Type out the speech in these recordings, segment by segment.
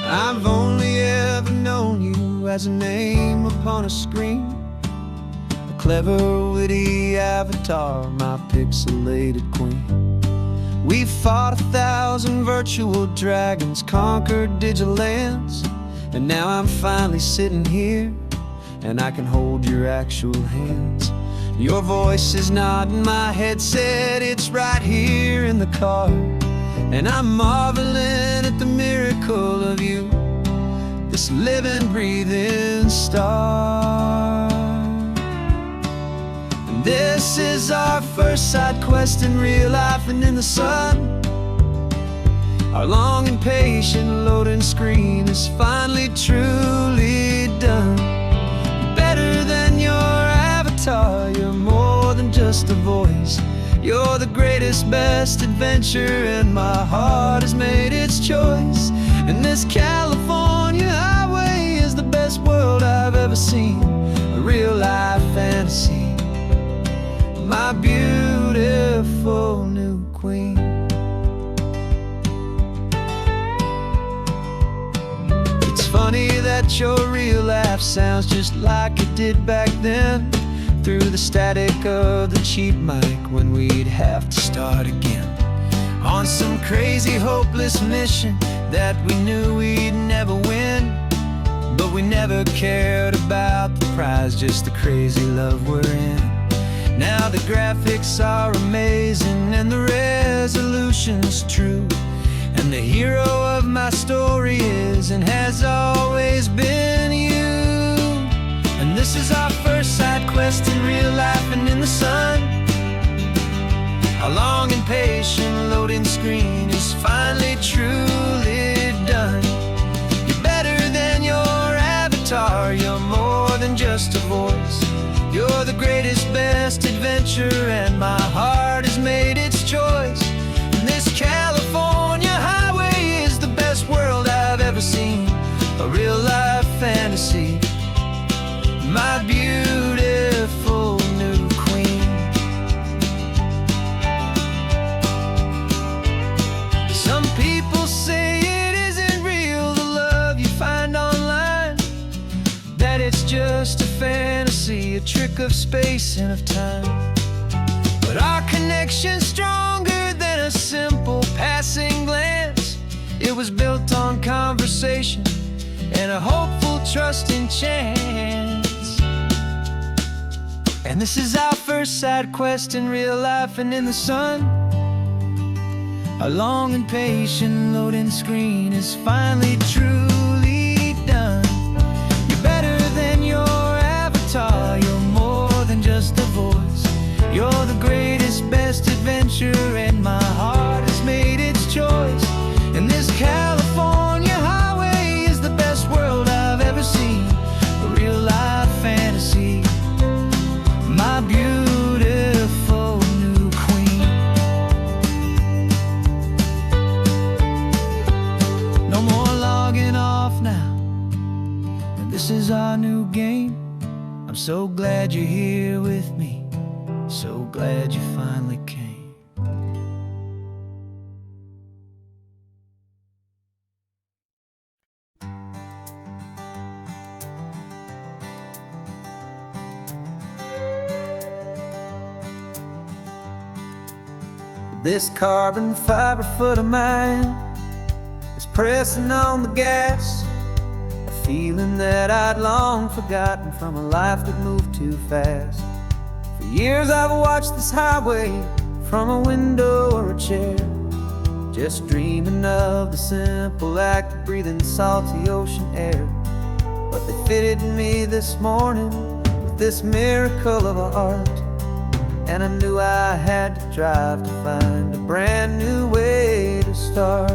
I've only ever known you as a name upon a screen, a clever, witty avatar, my pixelated queen. We've fought 1,000 virtual dragons, conquered digital lands, and now I'm finally sitting here, and I can hold your actual hands. Your voice is not in my headset, it's right here in the car, and I'm marveling at the miracle of you, this living, breathing star. And this is our first side quest in real life and in the sun. Our long and patient loading screen is finally truly done. Better than your avatar, you're more than just a voice. You're the greatest, best adventure, and my heart has made its choice. And this California highway is the best world I've ever seen, a real-life fantasy, my beautiful new queen. It's funny that your real life sounds just like it did back then, through the static of the cheap mic when we'd have to start again, on some crazy hopeless mission that we knew we'd never win. But we never cared about the prize, just the crazy love we're in. Now the graphics are amazing and the resolution's true, and the hero of my story is and has always been you. And this is our first side quest in real life and in the sun. Our long and patient loading screen is finally truly done. You're better than your avatar, you're more than just a voice. You're the greatest, best adventure, and my heart has made its choice. And this California highway is the best world I've ever seen, a real-life fantasy, my beautiful new queen. Some people say it isn't real, the love you find online, that it's just a fantasy, a trick of space and of time. But our connection's stronger than a simple passing glance. It was built on conversation and a hopeful, trusting chance. And this is our first side quest in real life and in the sun. Our long and patient loading screen is finally truly done. You're better than your avatar, you're more than just a voice. You're the greatest, best adventure, and my heart has made its choice. And this California highway is the best world I've ever seen, a real-life fantasy, my beautiful new queen. No more logging off now, and this is our new game. I'm so glad you're here with me, so glad you finally came. This carbon fiber foot of mine is pressing on the gas, a feeling that I'd long forgotten from a life that moved too fast. For years I've watched this highway from a window or a chair, just dreaming of the simple act of breathing salty ocean air. But they fitted me this morning with this miracle of art, and I knew I had to drive to find a brand new way to start.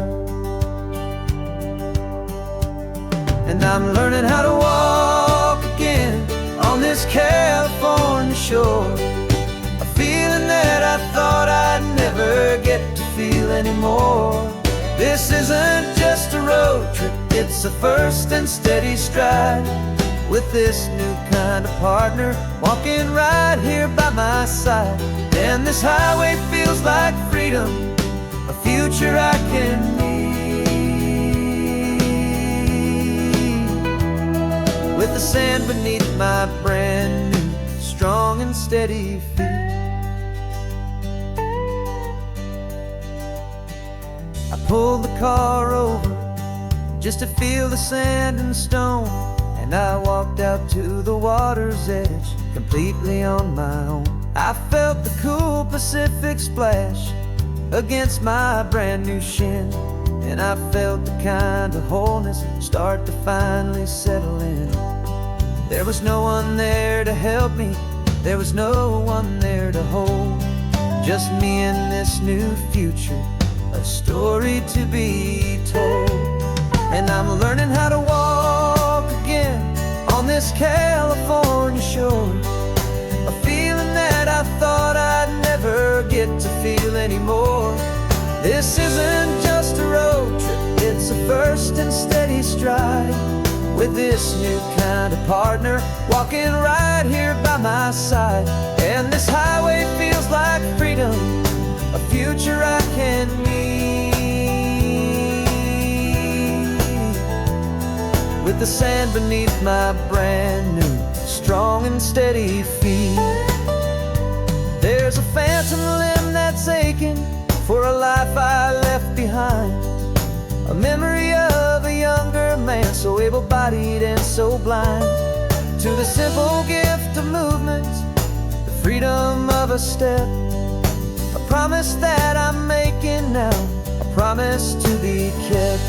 And I'm learning how to walk again on this California shore, a feeling that I thought I'd never get to feel anymore. This isn't just a road trip, it's a first and steady stride, with this new kind of partner walking right here by my side. And this highway feels like freedom, a future I can need. the sand beneath my brand new, strong and steady feet. I pulled the car over just to feel the sand and stone, and I walked out to the water's edge, completely on my own. I felt the cool Pacific splash against my brand new shin, and I felt the kind of wholeness start to finally settle in. There was no one there to help me, there was no one there to hold, just me and this new future, a story to be told. And I'm learning how to walk again on this California shore, a feeling that I thought I'd never get to feel anymore. This isn't just a road trip, it's a first and steady stride, with this new kind of partner walking right here by my side. And this highway feels like freedom, a future I can meet, with the sand beneath my brand new, strong and steady feet. There's a phantom limb that's aching for a life I left behind, a memory of a younger man, so able-bodied and so blind, to the simple gift of movement, the freedom of a step, a promise that I'm making now, a promise to be kept.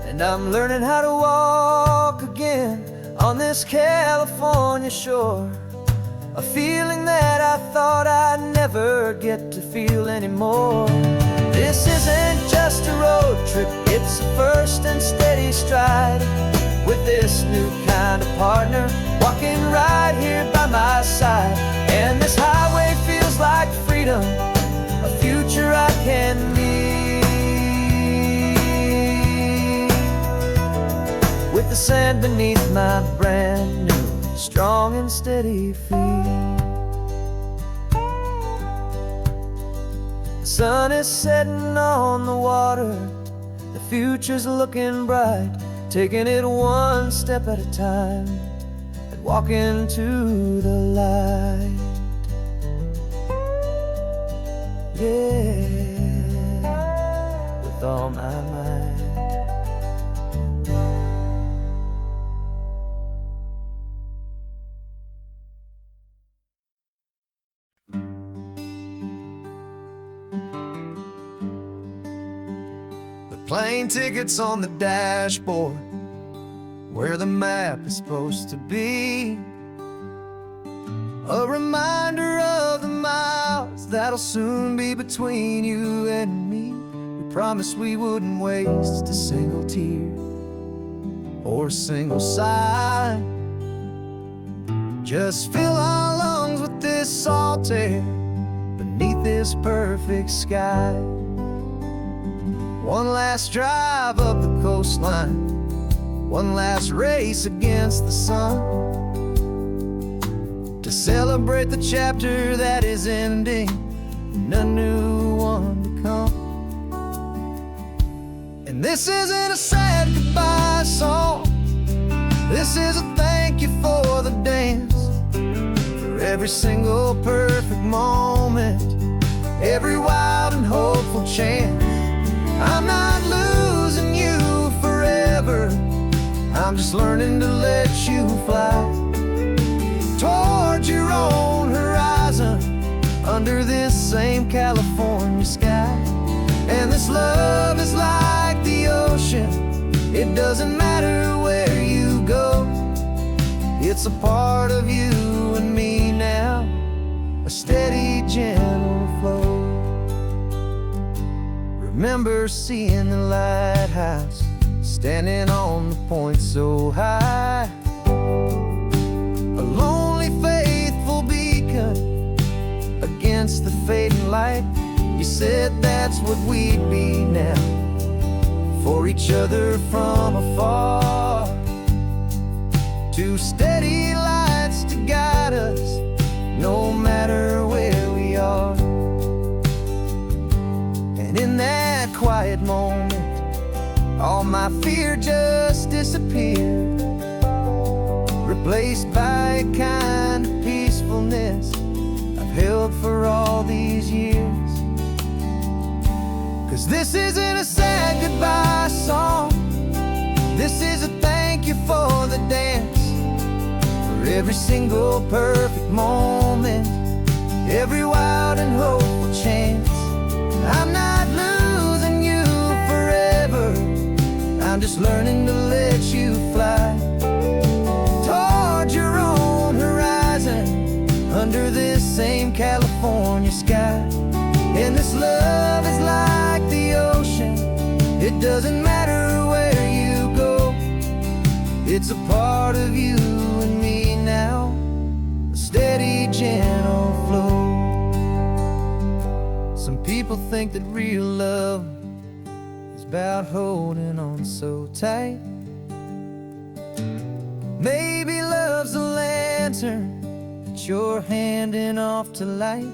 And I'm learning how to walk again on this California shore, a feeling that I thought I'd never get to feel anymore. This isn't just a road trip, it's a first and steady stride, with this new kind of partner walking right here by my side. And this highway feels like freedom, a future I can meet, with the sand beneath my brand new, strong and steady feet. The sun is setting on the water, the future's looking bright, taking it one step at a time and walking to the light. Yeah, with all my might. Plane tickets on the dashboard, where the map is supposed to be, a reminder of the miles that'll soon be between you and me. We promised we wouldn't waste a single tear or a single sigh, just fill our lungs with this salt air beneath this perfect sky. One last drive up the coastline, one last race against the sun, to celebrate the chapter that is ending and a new one to come. And this isn't a sad goodbye song, this is a thank you for the dance, for every single perfect moment, every wild and hopeful chance. I'm not losing you forever, I'm just learning to let you fly toward your own horizon, under this same California sky. And this love is like the ocean, it doesn't matter where you go, it's a part of you and me now, a steady, gentle flow. Remember seeing the lighthouse, standing on the point so high, a lonely, faithful beacon against the fading light. You said that's what we'd be now, for each other from afar, two steady lights to guide us, no matter where we are. And in that quiet moment, all my my fear just disappeared, replaced by a kind of peacefulness I've held for all these years. 'Cause this isn't a sad goodbye song, this is a thank you for the dance, for every single perfect moment, every wild and hopeful chance. I'm not losing you forever, I'm just learning to let you fly toward your own horizon, under this same California sky. And this love is like the ocean, it doesn't matter where you go, it's a part of you and me now, a steady, gentle flow. Some people think that real love is about holding on so tight. Maybe love's a lantern that you're handing off to light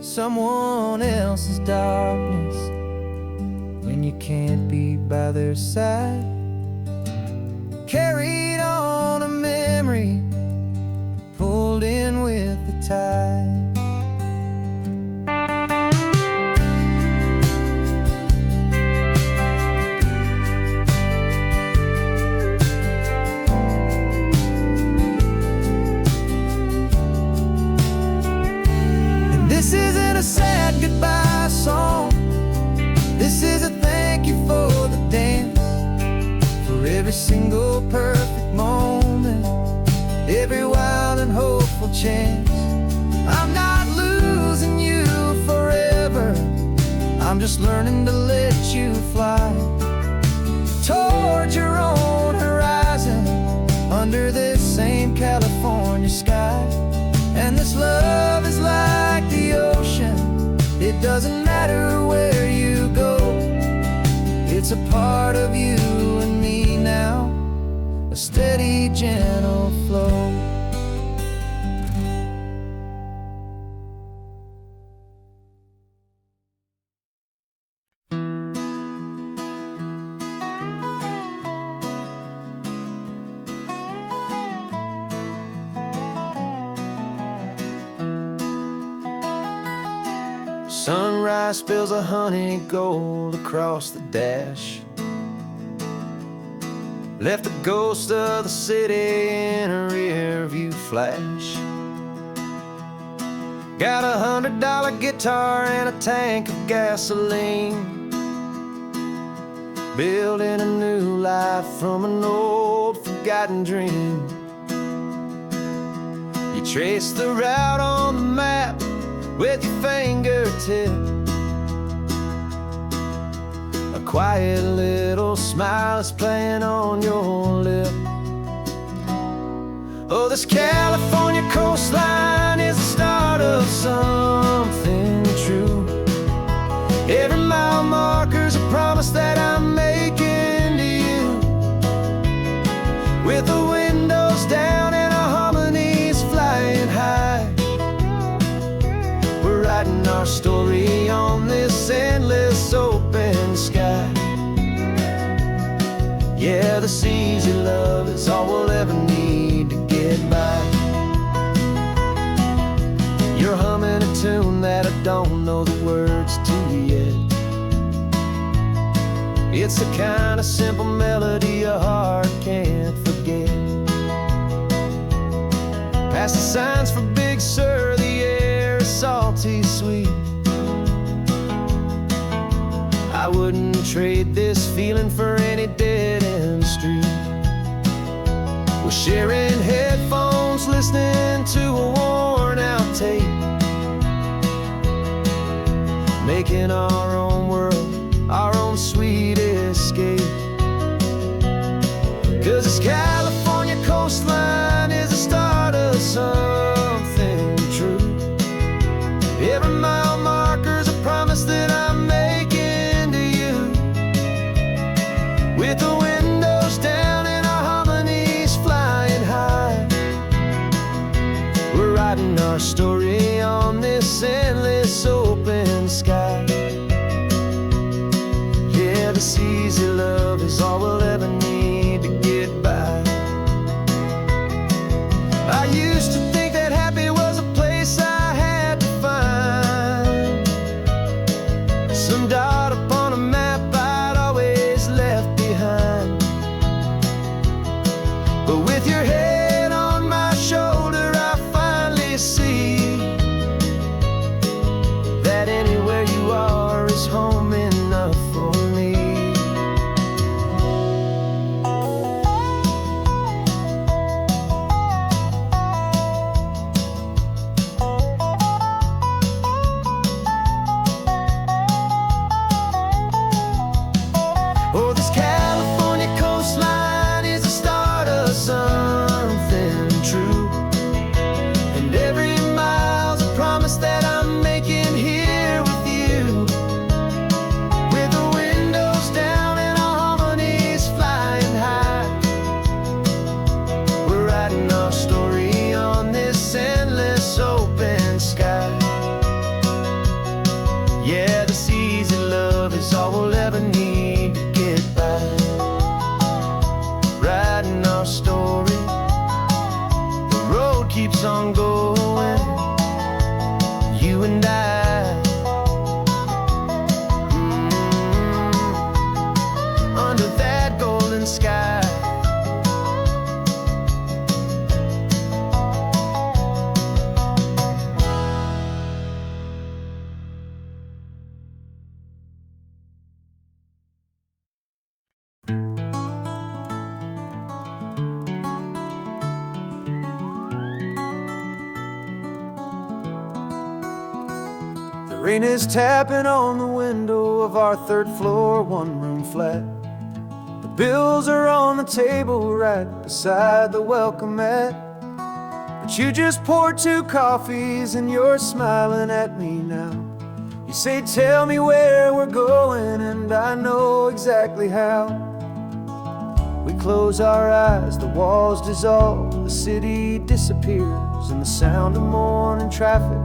someone else's darkness when you can't be by their side. Carried on a memory, pulled in with the tide. This isn't a sad goodbye song, this is a thank you for the dance, for every single perfect moment, every wild and hopeful chance. I'm not losing you forever, I'm just learning to let you fly toward your own horizon, under this same California sky. And this love is like the ocean, it doesn't matter where you go, it's a part of you and me now, a steady, gentle flow. Sunrise spills a honey gold across the dash, left the ghost of the city in a rear view flash. Got a $100 guitar and a tank of gasoline, building a new life from an old forgotten dream. You trace the route on the map with your fingertip, a quiet little smile is playing on your lip. Oh, this California coastline is the start of something true. Every mile marker's a promise that I'm making to you, with the windows down and our harmonies flying high. Writing our story on this endless open sky. Yeah, this easy love is all we'll ever need to get by. You're humming a tune that I don't know the words to yet. It's the kind of simple melody a heart can't forget. Past the signs for Big Sur, the air is salty sweet. I wouldn't trade this feeling for any dead-end street. We're sharing headphones, listening to a worn-out tape, making our own world, our own sweet escape. 'Cause this California coastline is the start of something true. Every mile marker's a promise that I'm making to you, with the windows down and our harmonies flying high. We're writing our story on this endless open sky. Yeah, this easy love is all we'll you and I. Under that golden sky. The rain is tapping on the window of our third floor, one-room flat. The bills are on the table right beside the welcome mat. But you just poured 2 coffees and you're smiling at me now. You say, tell me where we're going, and I know exactly how. We close our eyes, the walls dissolve, the city disappears, and the sound of morning traffic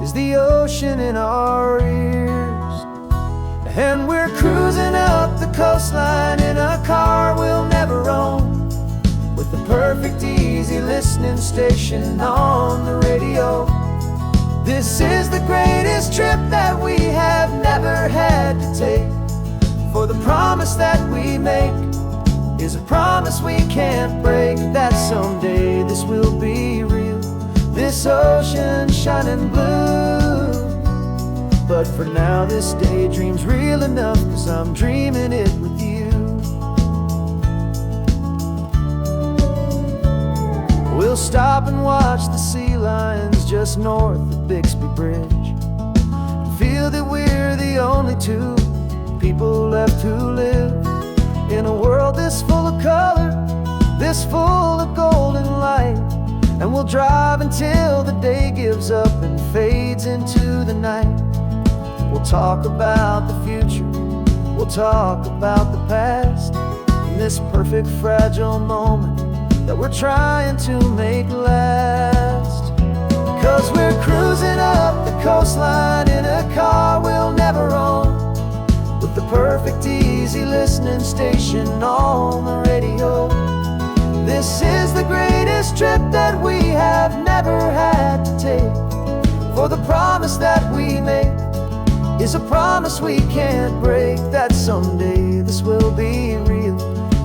is the ocean in our ears. And we're cruising up the coastline in a car we'll never own, with the perfect easy listening station on the radio. This is the greatest trip that we have never had to take, for the promise that we make is a promise we can't break, that someday this will be real, this ocean shining blue. But for now this daydream's real enough, 'cause I'm dreaming it with you. We'll stop and watch the sea lions just north of Bixby Bridge, and feel that we're the only 2 people left who live in a world this full of color, this full of golden light. And we'll drive until the day gives up and fades into the night. We'll talk about the future, we'll talk about the past, in this perfect fragile moment that we're trying to make last. 'Cause we're cruising up the coastline in a car we'll never own, with the perfect easy listening station on the radio. This is the greatest trip that we have never had to take, for the promise that we make is a promise we can't break, that someday this will be real,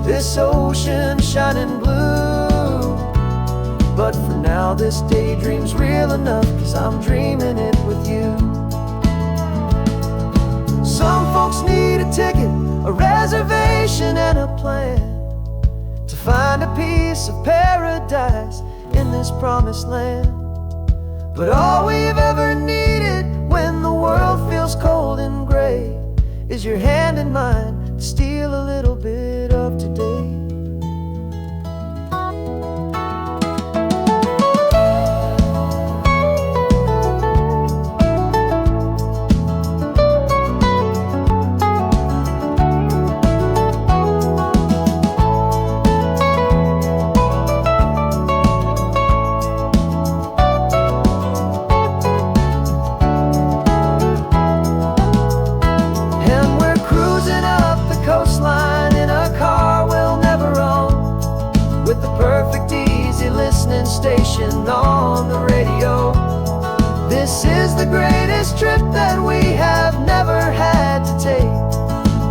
this ocean shining blue. But for now this daydream's real enough, 'cause I'm dreaming it with you. Some folks need a ticket, a reservation and a plan, to find a piece of paradise in this promised land. But all we've ever needed when the world feels cold and gray is your hand in mine to steal a little bit of today. Station on the radio. This is the greatest trip that we have never had to take,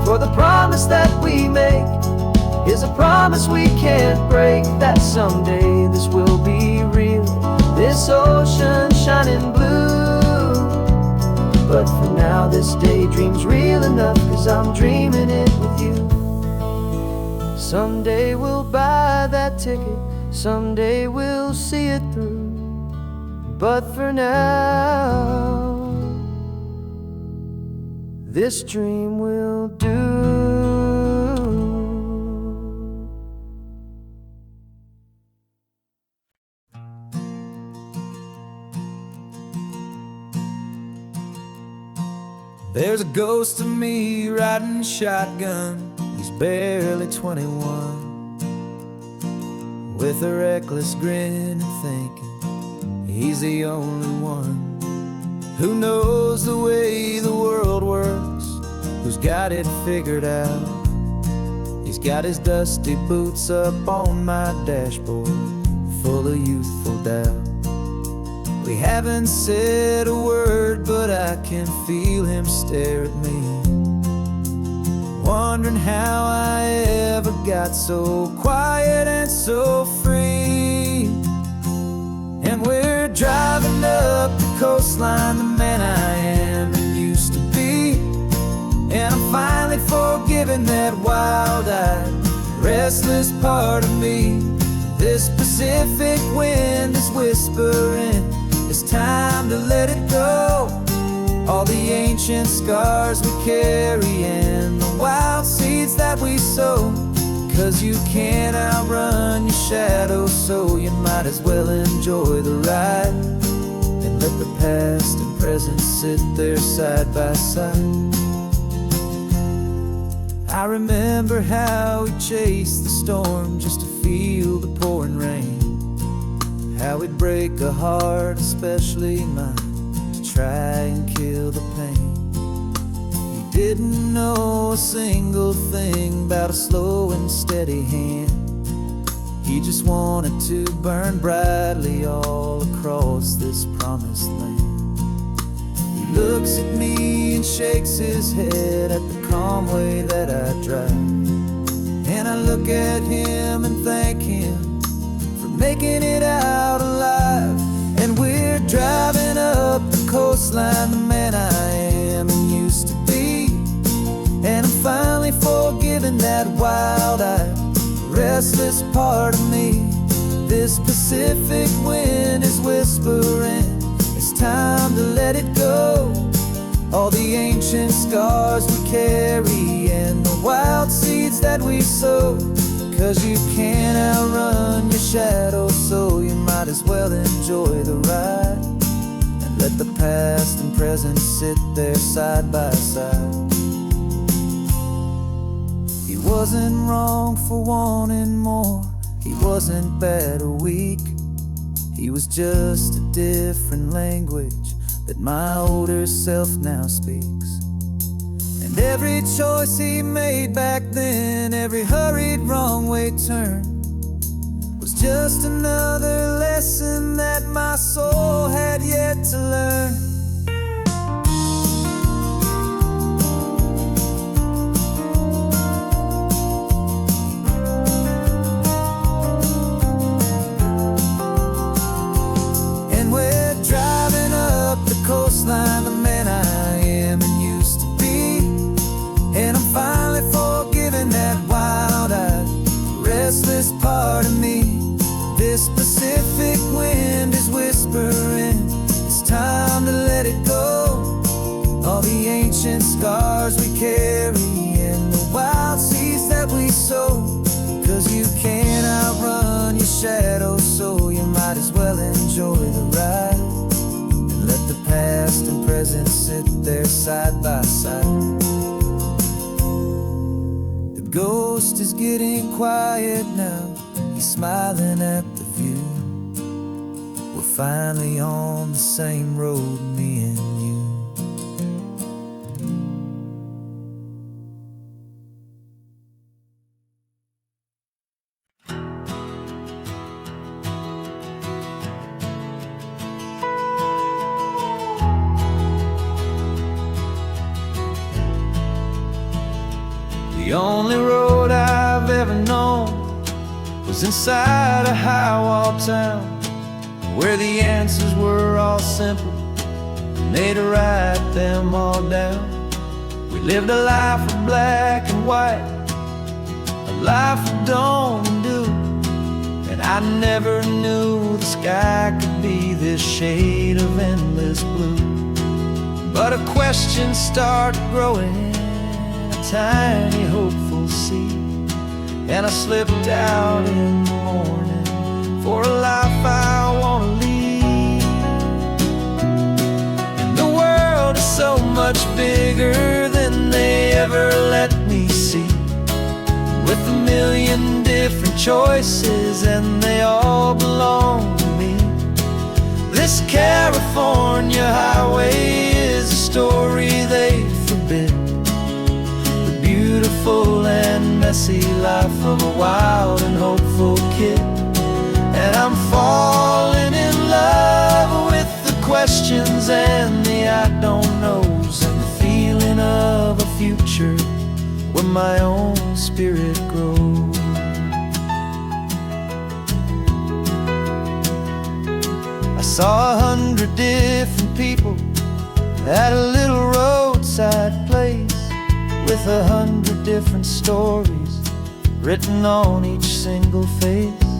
for the promise that we make is a promise we can't break, that someday this will be real, this ocean shining blue. But for now this daydream's real enough, 'cause I'm dreaming it with you. Someday we'll buy that ticket, someday we'll see it through. But for now, this dream will do. There's a ghost of me riding shotgun. He's barely 21, with a reckless grin and thinking he's the only one who knows the way the world works, who's got it figured out. He's got his dusty boots up on my dashboard, full of youthful doubt. We haven't said a word, I can feel him stare at me, wondering how I ever got so quiet and so free. And we're driving up the coastline, the man I am and used to be. And I'm finally forgiving that wild-eyed, restless part of me. This Pacific wind is whispering, it's time to let it go. All the ancient scars we carry and the wild seeds that we sow. 'Cause you can't outrun your shadow, so you might as well enjoy the ride and let the past and present sit there side by side. I remember how we chased the storm just to feel the pouring rain, how we'd break a heart, especially mine, to try and kill the pain. He didn't know a single thing about a slow and steady hand. He just wanted to burn brightly all across this promised land. He looks at me and shakes his head at the calm way that I drive, and I look at him and thank him for making it out alive. And we're driving up the coastline, the man I am and used to be. And I'm finally forgiving that wild-eyed, restless part of me. This Pacific wind is whispering, it's time to let it go. All the ancient scars we carry and the wild seeds that we sow. 'Cause you can't outrun your shadow, so you might as well enjoy the ride and let the past and present sit there side by side. He wasn't wrong for wanting more, he wasn't bad or weak. He was just a different language that my older self now speaks. And every choice he made back then, every hurried wrong way turn, was just another lesson that my soul had yet to learn. Coastline, the man I am and used to be. And I'm finally forgiving that wild-eyed, restless part of me. This Pacific wind is whispering, it's time to let it go. All the ancient scars we carry and the wild seeds that we sow. 'Cause you can't outrun your shadow, so you might as well enjoy the ride. Let the past and present sit there side by side. The ghost is getting quiet now, he's smiling at the view. We're finally on the same road, me and you. The only road I've ever known was inside a high-wall town, where the answers were all simple and they'd write them all down. We lived a life of black and white, a life of dawn and dew, and I never knew the sky could be this shade of endless blue. But a question started growing, tiny hopeful seed, and I slipped out in the morning for a life I want to lead. And the world is so much bigger than they ever let me see, with a million different choices and they all belong to me. This California highway is a story they forbid, beautiful and messy life of a wild and hopeful kid. And I'm falling in love with the questions and the I don't know. future where my own spirit grows. I saw 100 different people at a little roadside place, with 100 different stories written on each single face.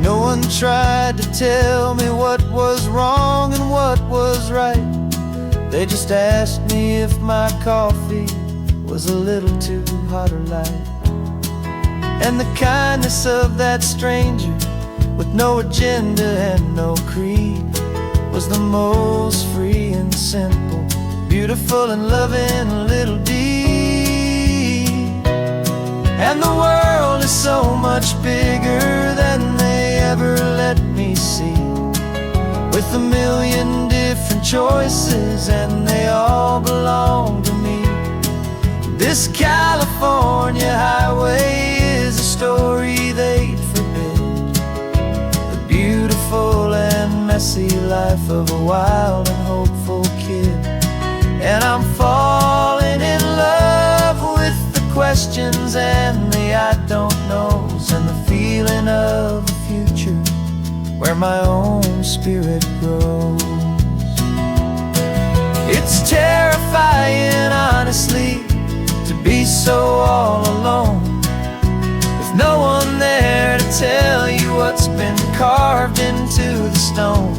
No one tried to tell me what was wrong and what was right. They just asked me if my coffee was a little too hot or light. And the kindness of that stranger, with no agenda and no creed, was the most free and simple, beautiful and loving little deed. And the world is so much bigger than they ever let me see, with a million different choices and they all belong to me. This California highway is a story they'd forbid, the beautiful and messy life of a wild and hopeful kid. And I'm falling in love with the questions and the I don't knows, and the feeling of a future where my own spirit grows. It's terrifying, honestly, to be so all alone, with no one there to tell you what's been carved into the stone.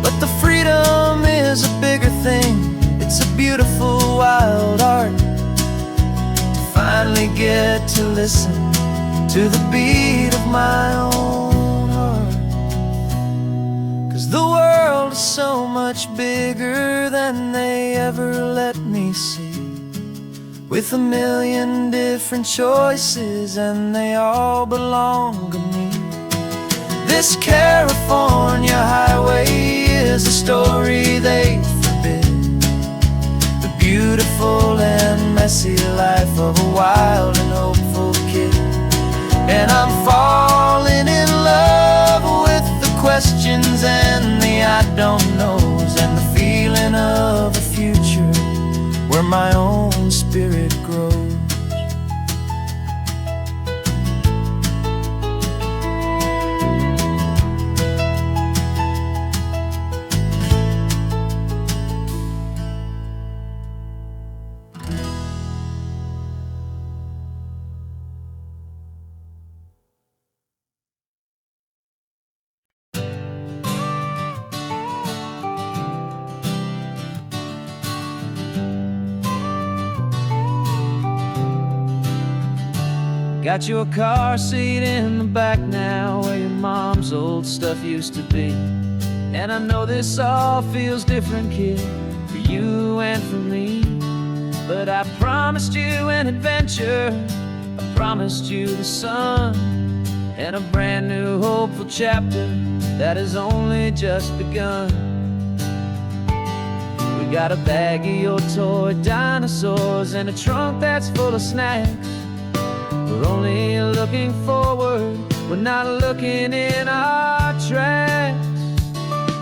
But the freedom is a bigger thing. It's a beautiful wild art to finally get to listen to the beat of my own heart. 'Cause the world is so much bigger than they ever let me see, with a million different choices and they all belong to me. This California highway is a story they forbid, the beautiful and messy life of a wild and hopeful kid. And I'm falling in love with the questions and the I don't knows, and the feeling of a future where my own spirit grows. Got your car seat in the back now, where your mom's old stuff used to be. And I know this all feels different, kid, for you and for me. But I promised you an adventure, I promised you the sun, and a brand new hopeful chapter that has only just begun. We got a bag of your toy dinosaurs and a trunk that's full of snacks. We're only looking forward, we're not looking in our tracks.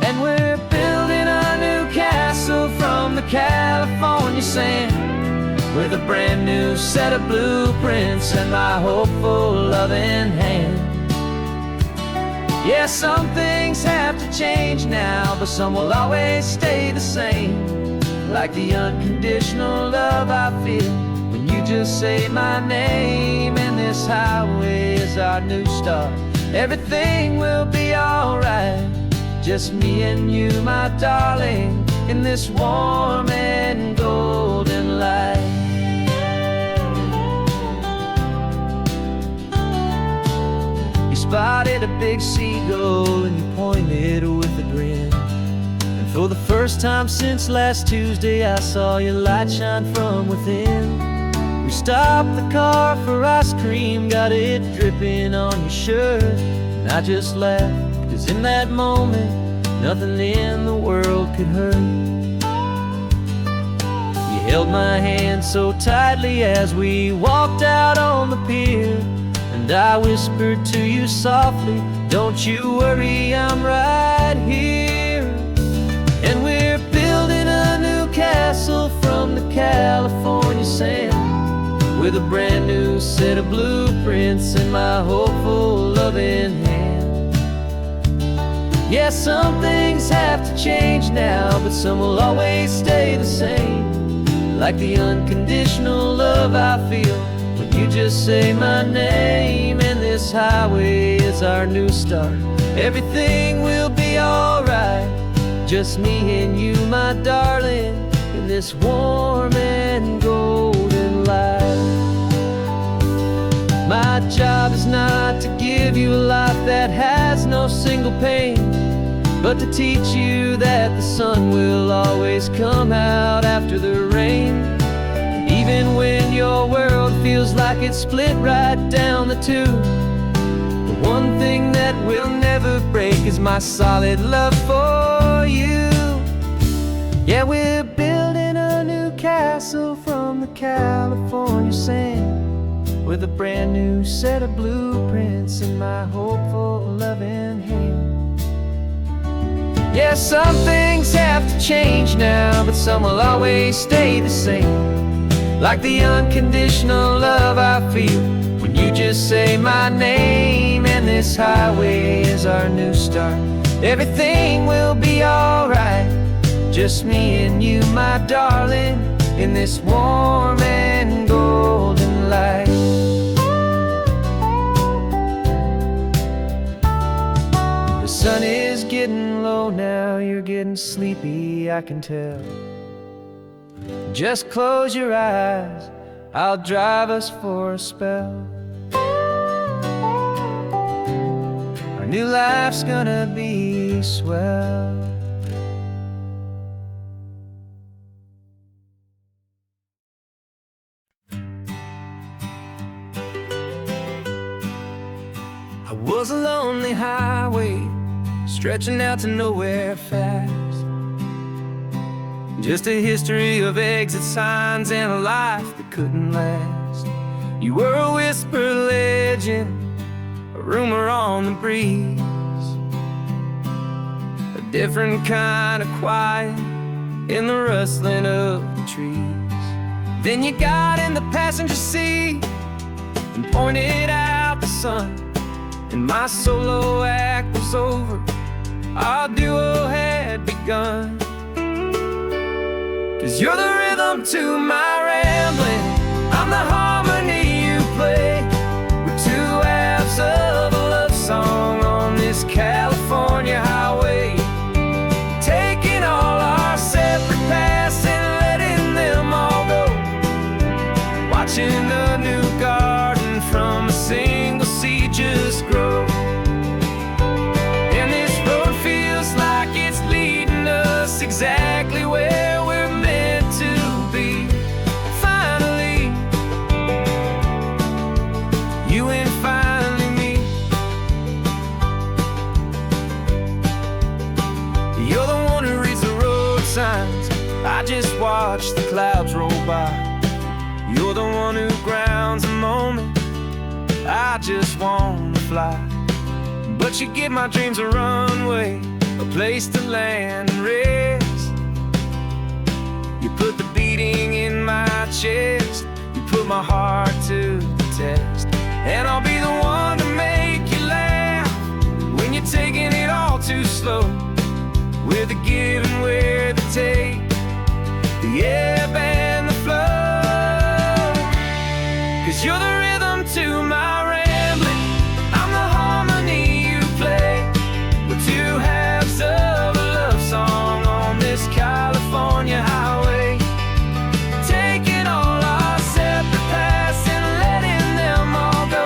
And we're building a new castle from the California sand, with a brand new set of blueprints and my hopeful loving hand. Yeah, some things have to change now, but some will always stay the same, like the unconditional love I feel when you just say my name. And this highway is our new start, everything will be alright. Just me and you, my darling, in this warm and golden light. You spotted a big seagull and you pointed with a grin. And for the first time since last Tuesday, I saw your light shine from within. We stopped the car for ice cream, got it dripping on your shirt. And I just laughed, 'cause in that moment, nothing in the world could hurt. You held my hand so tightly as we walked out on the pier, and I whispered to you softly, don't you worry, I'm right here. And we're building a new castle from the California with a brand new set of blueprints in my hopeful, loving hand. Yeah, some things have to change now, but some will always stay the same. Like the unconditional love I feel when you just say my name. And this highway is our new start. Everything will be alright, just me and you, my darling, in this warm and golden light. My job is not to give you a life that has no single pain, but to teach you that the sun will always come out after the rain. And even when your world feels like it's split right down the two, the one thing that will never break is my solid love for you. Yeah, we're building a new castle from the California sand, with a brand new set of blueprints in my hopeful, loving hand. Yeah, some things have to change now, but some will always stay the same. Like the unconditional love I feel when you just say my name. And this highway is our new start. Everything will be alright, just me and you, my darling, in this warm and golden light. The sun is getting low now, you're getting sleepy, I can tell. Just close your eyes, I'll drive us for a spell. Our new life's gonna be swell. I was a lonely highway, stretching out to nowhere fast. Just a history of exit signs and a life that couldn't last. You were a whisper legend, a rumor on the breeze, a different kind of quiet in the rustling of the trees. Then you got in the passenger seat and pointed out the sun, and my solo act was over, our duo had begun. 'Cause you're the rhythm to my rambling, I'm the harmony you play. We're two halves of a love song on this California highway, taking all our separate paths and letting them all go. Watching a new garden from a single seed just grow. And this road feels like it's leading us exactly where we're to be. Finally, you and finally me. You're the one who reads the road signs, I just watch the clouds roll by. You're the one who grounds a moment, I just wanna fly. But you give my dreams a runway, a place to land and rest. You put the beating in my chest, you put my heart to the test. And I'll be the one to make you laugh when you're taking it all too slow. With the give and with the take, the ebb and the flow. 'Cause you're the rhythm to my rambling, I'm the harmony you play. We're two halves of a love song on this California highway, taking all our separate paths and letting them all go.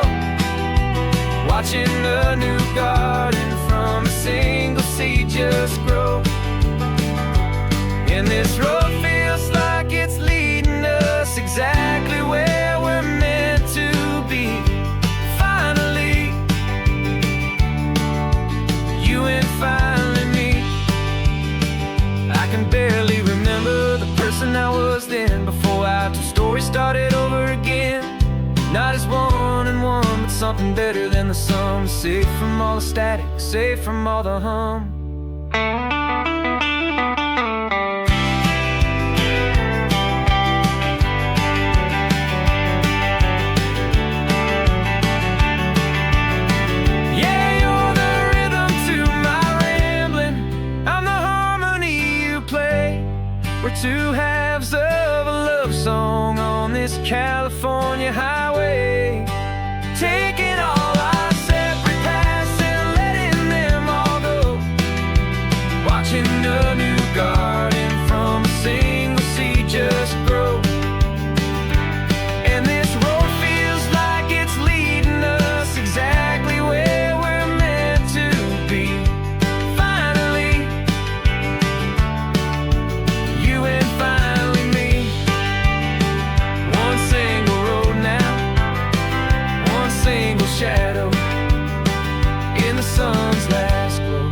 Watching a new garden from a single seed just grow. And this road feels like it's leading us exactly where we're meant to be. Finally, you and finally me. I can barely remember the person I was then, before our two stories started over again. Not as one and one, but something better than the sum. Safe from all the static, safe from all the hum. We're two halves of a love song on this California highway, taking all our separate paths and letting them all go, watching a new garden from a single seed just grow. And this road feels like it's leading us exactly where we're meant to be. Finally, you and finally me. One single road now, one single shadow in the sun's last glow.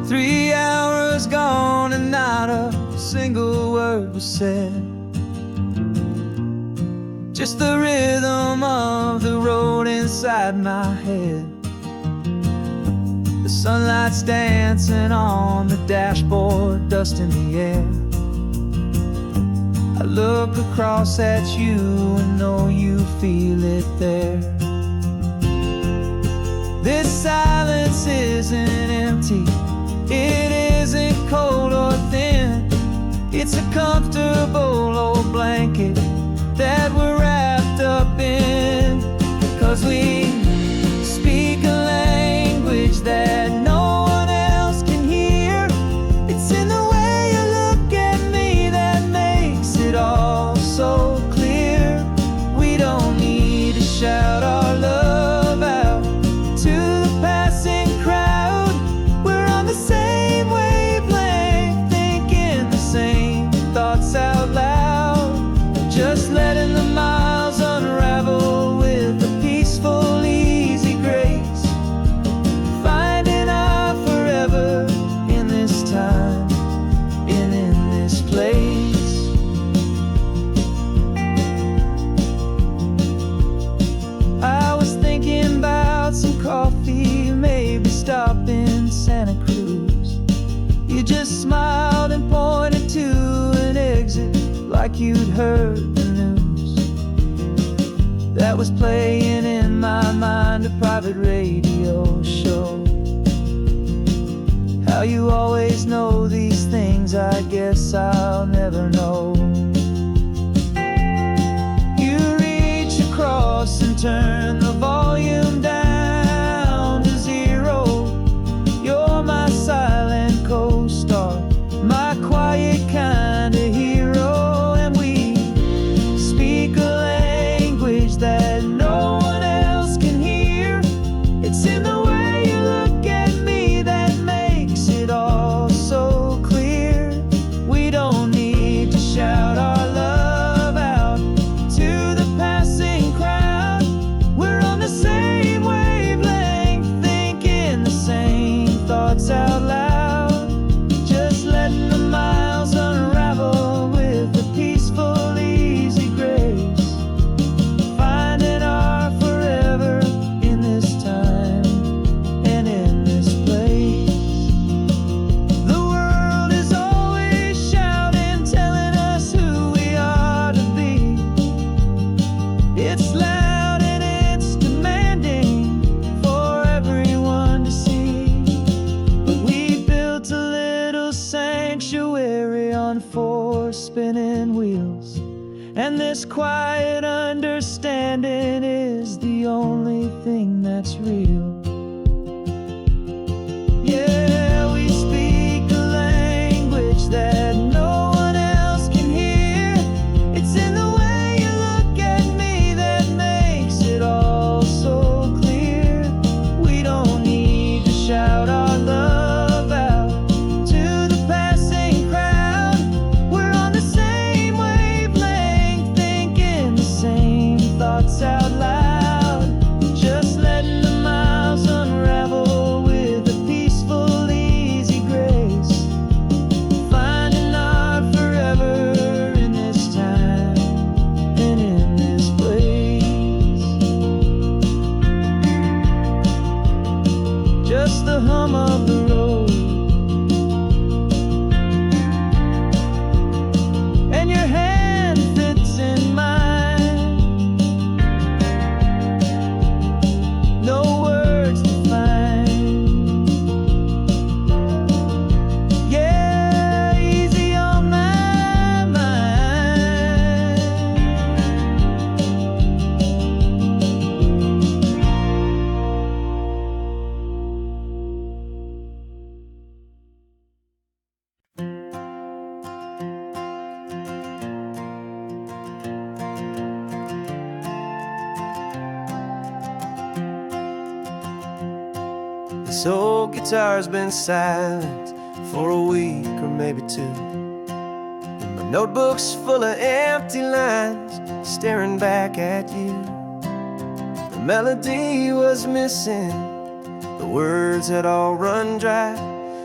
Three hours gone and not a single word was said. Just the rhythm of the road inside my head. The sunlight's dancing on the dashboard, dust in the air. I look across at you and know you feel it there. This silence isn't empty, it isn't cold or thin. It's a comfortable old blanket that we're wrapped up in. 'Cause we speak a language that no one else can hear. It's in the way you look at me that makes it all so clear. We don't need to shout our love out to the passing crowd. We're on the same wavelength, thinking the same thoughts out loud. Just letting the miles unravel with a peaceful, easy grace. Finding our forever in this time and in this place. I was thinking about some coffee, maybe stop in Santa Cruz. You just smiled and pointed to an exit like you'd heard the news. That was playing in my mind, a private radio show. How you always know these things, I guess I'll never know. You reach across and turn the volume down to zero. You're my silent co-star, my quiet kind of hero. And we speak a language that no one else can hear. It's in the way you look at me that makes it all so clear. We don't need to shout our love out to the passing crowd. We're on the same wavelength, thinking the same thoughts out loud. Just letting the miles unravel with a peaceful, easy grace. Finding our forever in this time and in this place. The world is always shouting, telling us who we are to be. It's loud and it's demanding for everyone to see. But we built a little sanctuary on four spinning wheels, and this quiet understanding is the only thing that's real. Yeah, we speak a language that no one else can hear. It's in the way you look at me that makes it all so clear. We don't need to shout our love out to the passing crowd. We're on the same wavelength, thinking the same thoughts out loud. Just letting the miles This old guitar's been silent for a week or maybe two, and my notebook's full of empty lines staring back at you. The melody was missing, the words had all run dry,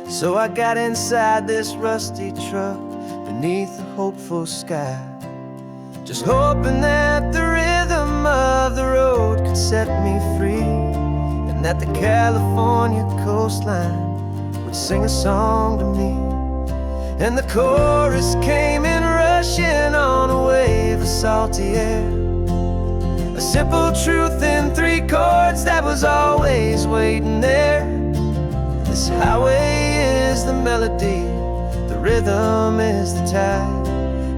so I got inside this rusty truck beneath a hopeful sky, just hoping that the rhythm of the road could set me free, and that the California coastline would sing a song to me. And the chorus came in rushing on a wave of salty air, a simple truth in 3 chords that was always waiting there. This highway is the melody, the rhythm is the tide,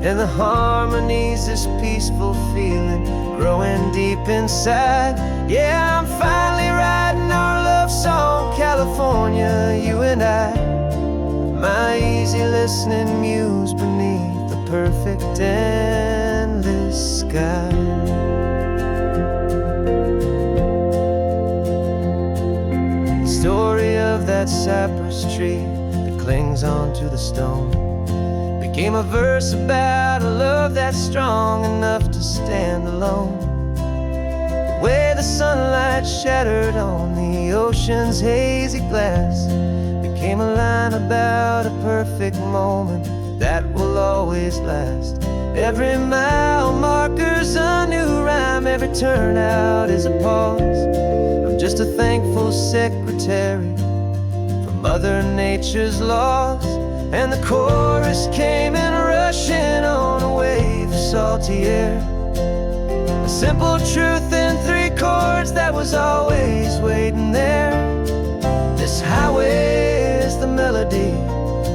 and the harmony's this peaceful feeling growing deep inside. Yeah, I'm finally writing our love song, California, you and I, my easy listening muse beneath the perfect endless sky. The story of that cypress tree that clings onto the stone became a verse about a love that's strong enough to stand alone. The way the sunlight shattered on the ocean's hazy glass became a line about a perfect moment that will always last. Every mile marker's a new rhyme, every turnout is a pause. I'm just a thankful secretary for Mother Nature's laws. And the chorus came in rushing on a wave of salty air, a simple truth in 3 chords that was always waiting there. This highway is the melody,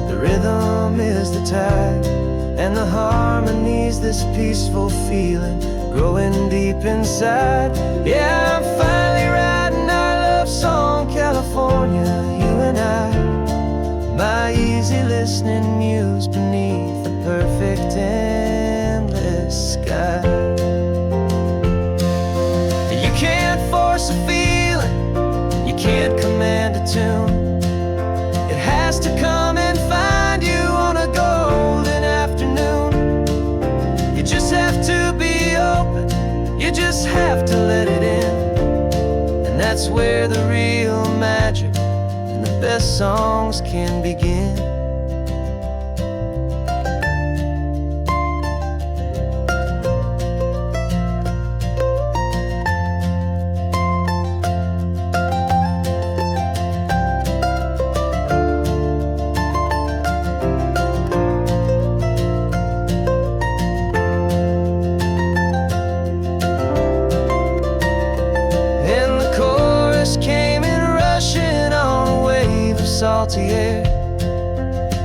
the rhythm is the tide, and the harmony's this peaceful feeling growing deep inside. Yeah, I'm finally writing our love song, California, you and I, my easy listening muse beneath the perfect endless sky. You can't force a feeling, you can't command a tune. It has to come and find you on a golden afternoon. You just have to be open, you just have to let it in, and that's where the real magic and the best songs can begin. Salty air,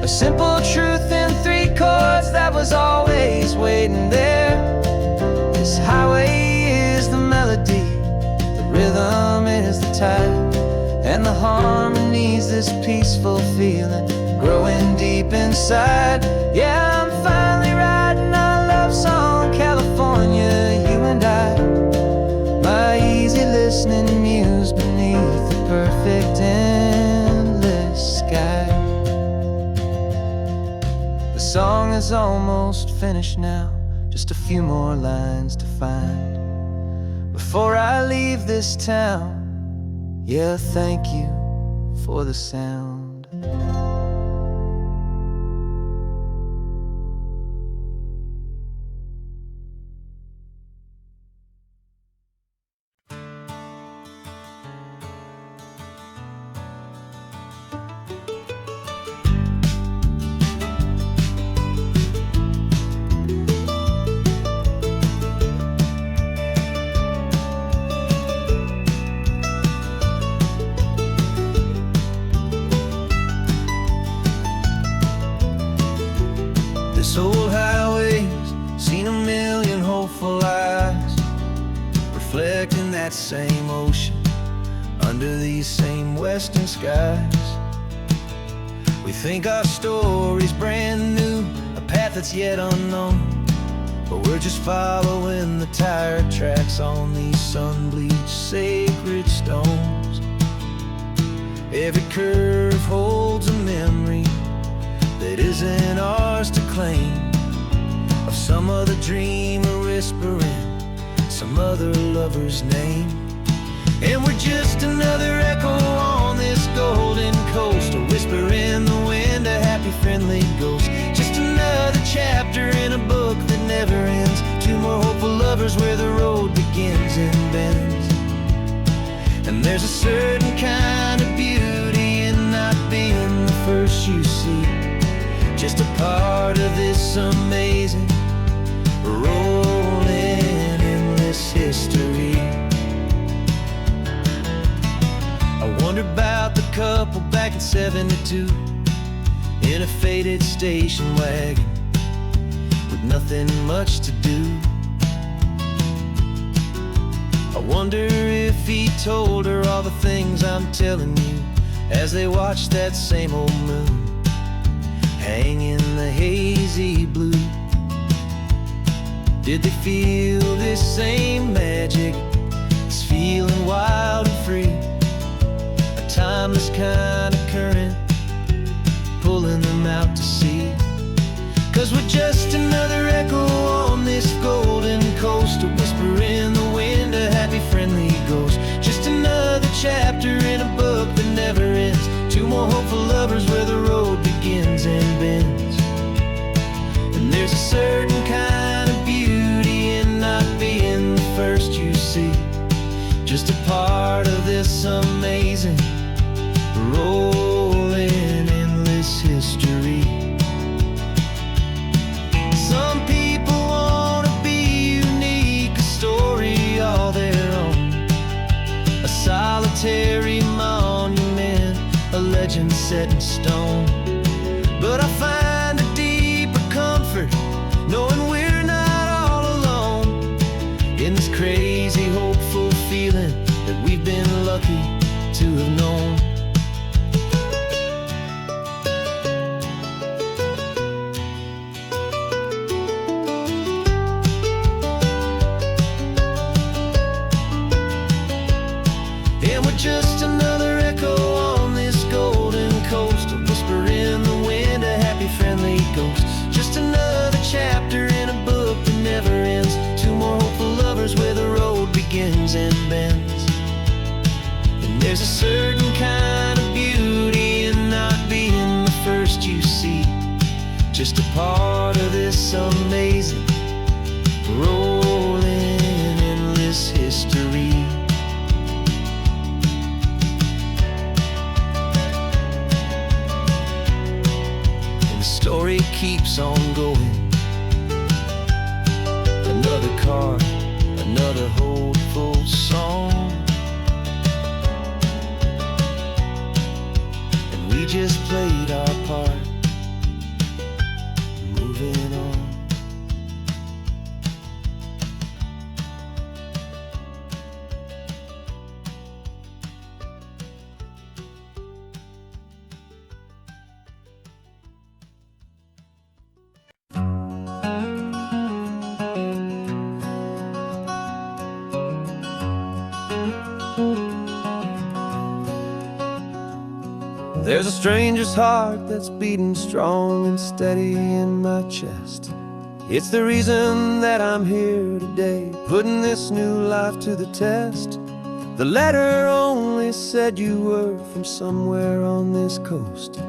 a simple truth in 3 chords that was always waiting there. This highway is the melody, the rhythm is the tide, and the harmony's this peaceful feeling growing deep inside. Yeah, I'm finally writing our love song, California, you and I, my easy listening muse beneath the perfect endless sky. The song is almost finished now, just a few more lines to find before I leave this town. Yeah, thank you for the sound. This old highway's seen a million hopeful eyes, reflecting that same ocean under these same western skies. We think our story's brand new, a path that's yet unknown, but we're just following the tire tracks on these sun-bleached sacred stones. Every curve holds a memory that isn't ours to claim, of some other dreamer whispering some other lover's name. And we're just another echo on this golden coast, a whisper in the wind, a happy friendly ghost. Just another chapter in a book that never ends. Two more hopeful lovers where the road begins and bends. And there's a certain kind of beauty in not being the first you see, just a part of this amazing rolling endless history. I wonder about the couple back in '72 in a faded station wagon with nothing much to do. I wonder if he told her all the things I'm telling you as they watched that same old moon hang in the hazy blue. Did they feel this same magic, this feeling wild and free, a timeless kind of current pulling them out to sea? 'Cause we're just another echo on this golden coast, a whisper in the wind, a happy friendly ghost. Just another chapter in a book that never ends. Two more hopeful lovers where the road begins and bends. And there's a certain kind of beauty in not being the first you see, just a part of this amazing rolling endless history. Some people wanna be unique, a story all their own, a solitary monument, a legend set in stone. But I find a deeper comfort knowing we're not all alone in this crazy hopeful feeling that we've been lucky to have known. And we're just another echo on this golden coast, a whisper in the wind, a happy friendly ghost. Just another chapter in a book that never ends. Two more hopeful lovers where the road begins and bends. And there's a certain kind of beauty in not being the first you see, just a part of this amazing rolling endless history. Story keeps on going. Another card, another hopeful song, and we just played our part, moving on. There's a stranger's heart that's beating strong and steady in my chest. It's the reason that I'm here today, putting this new life to the test. The letter only said you were from somewhere on this coast,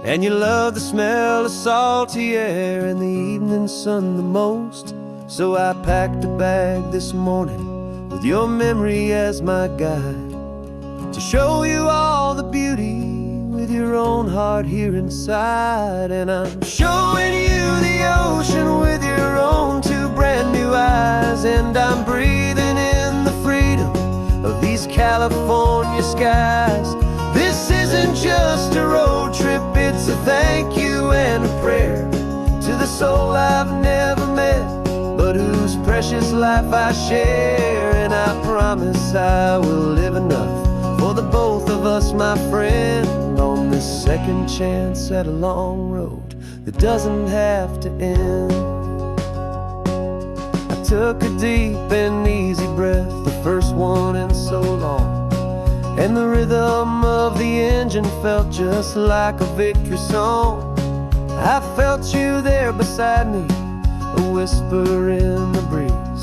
and you love the smell of salty air and the evening sun the most. So I packed a bag this morning with your memory as my guide, to show you all the beauty with your own heart here inside. And I'm showing you the ocean with your own two brand new eyes, and I'm breathing in the freedom of these California skies. This isn't just a road trip, it's a thank you and a prayer to the soul I've never met, but whose precious life I share. And I promise I will live enough for the both of us, my friend, on this second chance at a long road that doesn't have to end. Took a deep and easy breath, the first one in so long, and the rhythm of the engine felt just like a victory song. I felt you there beside me, a whisper in the breeze,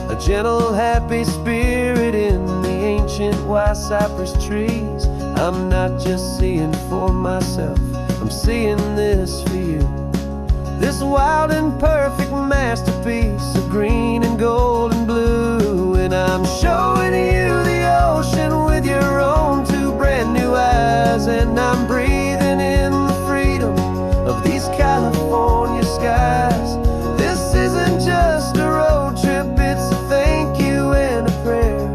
a gentle, happy spirit in the ancient white cypress trees. I'm not just seeing for myself, I'm seeing this for you. This wild and perfect masterpiece of green and gold and blue. And I'm showing you the ocean with your own two brand new eyes. And I'm breathing in the freedom of these California skies. This isn't just a road trip, it's a thank you and a prayer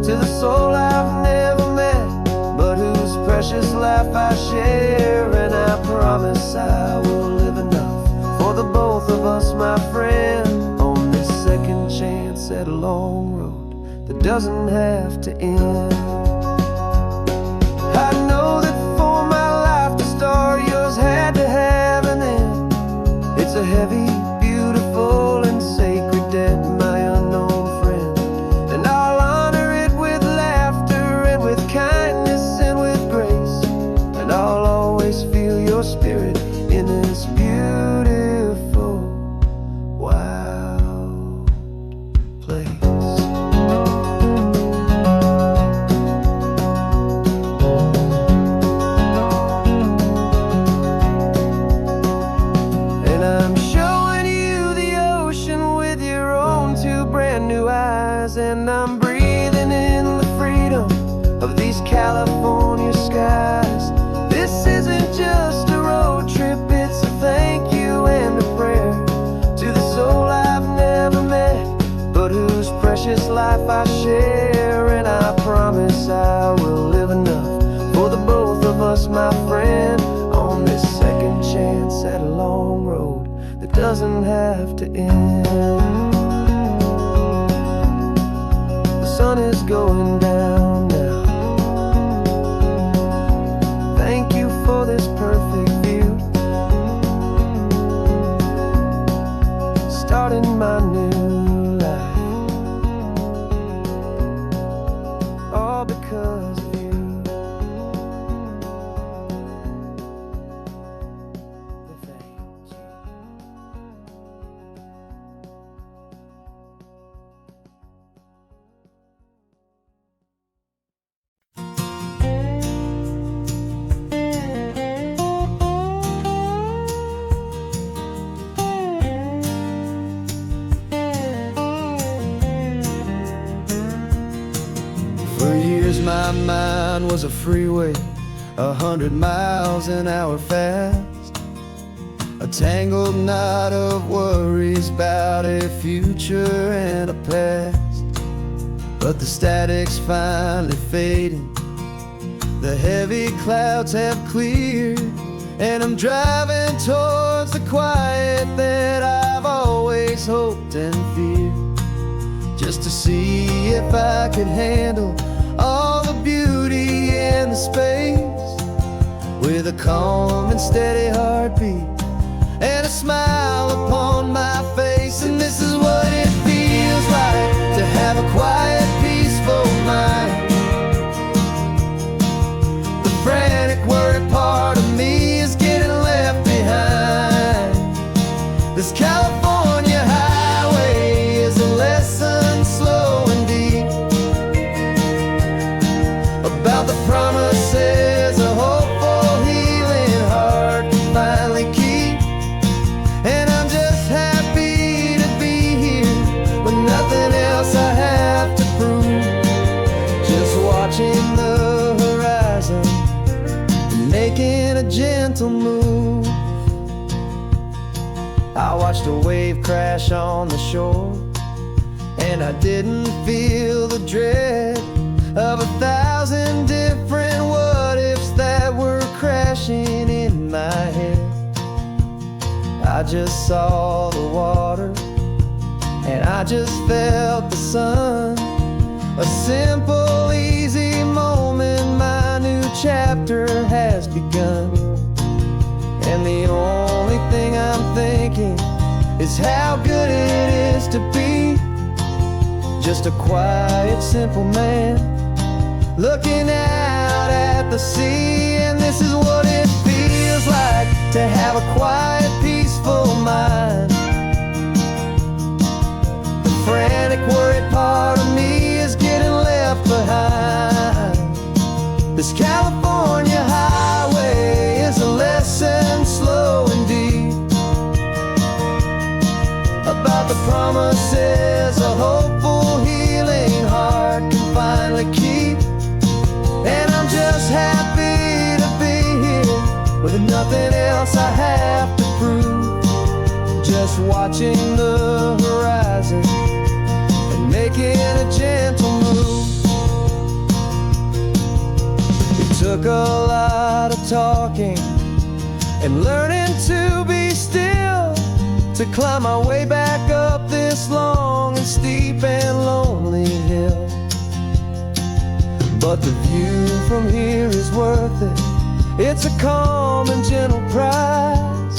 to the soul I've never met, but whose precious life I share. And I promise I will live enough for the both of us, my friend, on this second chance at a long road that doesn't have to end. I know that for my life to start, yours had to have an end. It's a heavy, beautiful, and sacred debt, my unknown friend, and I'll honor it with laughter and with kindness and with grace, and I'll always feel your spirit in this beautiful, wild place. And I'm showing you the ocean with your own two brand new eyes. And I'm breathing in the freedom of these California skies. This isn't just a road trip, it's a thank you and a prayer to the soul I've never met, but whose precious life I share. And I promise I will live enough for the both of us, my friend, on this second chance at a long road that doesn't have to end. The sun is going down now. Thank you for this perfect view, starting my new life, all because of you. Thank you. For years my mind was a freeway, 100 miles an hour fast, a tangled knot of worries about a future and a past. But the static's finally fading, the heavy clouds have cleared, and I'm driving towards the quiet that I've always hoped and feared, just to see if I could handle all the beauty and the space, with a calm and steady heartbeat and a smile upon my face. And this is what it feels like to have a quiet, peaceful mind. The frantic, worried part of me is getting left behind. This California highway is a lesson slow and deep about the promises a hopeful, healing heart can finally keep. And I'm just happy to be here with nothing else I have to prove, just watching the horizon and making a gentle move. I watched a wave crash on the shore, and I didn't feel the dread of 1,000 different what-ifs that were crashing in my head. I just saw the water, and I just felt the sun. A simple, easy moment, my new chapter has begun. And the only thing I'm thinking is how good it is to be just a quiet, simple man looking out at the sea. And this is what it feels like to have a quiet, peaceful mind. The frantic, worried part of me is getting left behind. This California highway is a lesson slow and deep about the promises a hopeful, healing heart can finally keep. And I'm just happy to be here with nothing else I have to prove. Just watching the horizon and making a gentle move. It took a lot of talking and learning to be still to climb my way back up this long and steep and lonely hill. But the view from here is worth it. It's a calm and gentle prize.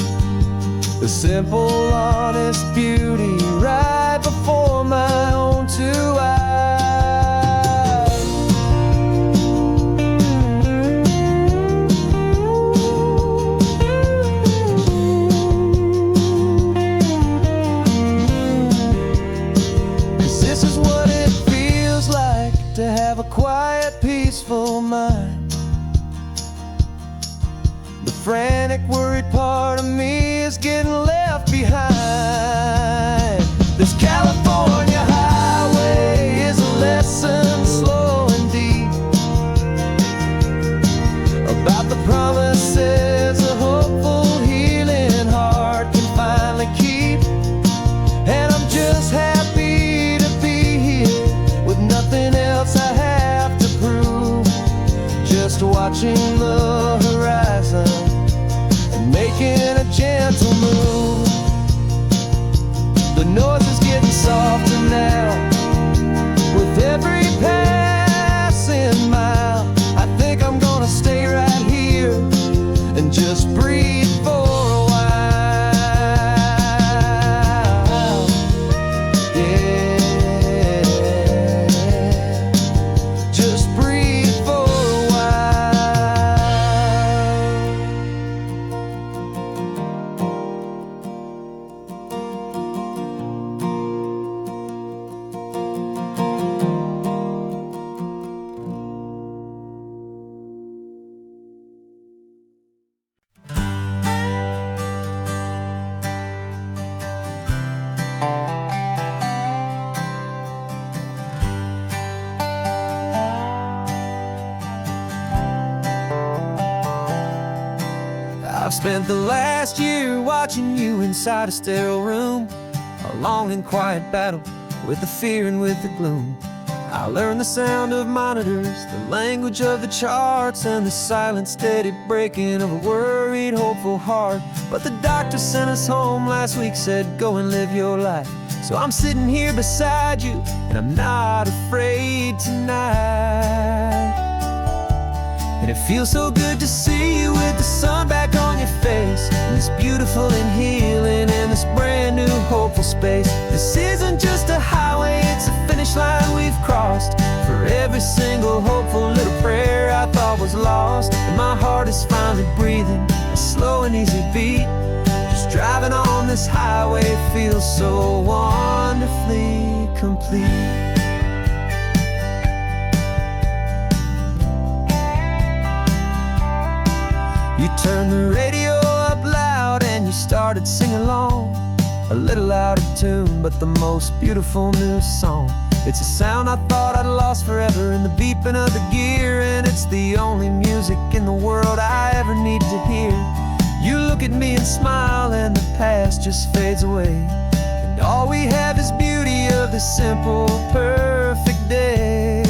The simple, honest beauty right before my own two eyes. 'Cause this is what it feels like to have a quiet, peaceful mind. The frantic, worried part of me is getting left behind. This California highway is a lesson slow and deep about the promises a hopeful, healing heart can finally keep. And I'm just happy to be here with nothing else I have to prove. Just watching the horizon and making a gentle move. The noise is getting softer now with every passing mile. I think I'm gonna stay right here and just breathe for a while. Yeah, just breathe for a while. I've spent the last year watching you inside a sterile room, a long and quiet battle with the fear and with the gloom. I learned the sound of monitors, the language of the charts, and the silent, steady breaking of a worried, hopeful heart. But the doctor sent us home last week, said go and live your life. So I'm sitting here beside you, and I'm not afraid tonight. And it feels so good to see you with the sun back on your face, and this beautiful and healing in this brand new hopeful space. This isn't just a highway, it's a finish line we've crossed. For every single hopeful little prayer I thought was lost, and my heart is finally breathing a slow and easy beat. Just driving on this highway feels so wonderfully complete. You turned the radio up loud and you started singing along, a little out of tune, but the most beautiful new song. It's a sound I thought I'd lost forever in the beeping of the gear, and it's the only music in the world I ever need to hear. You look at me and smile, and the past just fades away, and all we have is beauty of this simple, perfect day.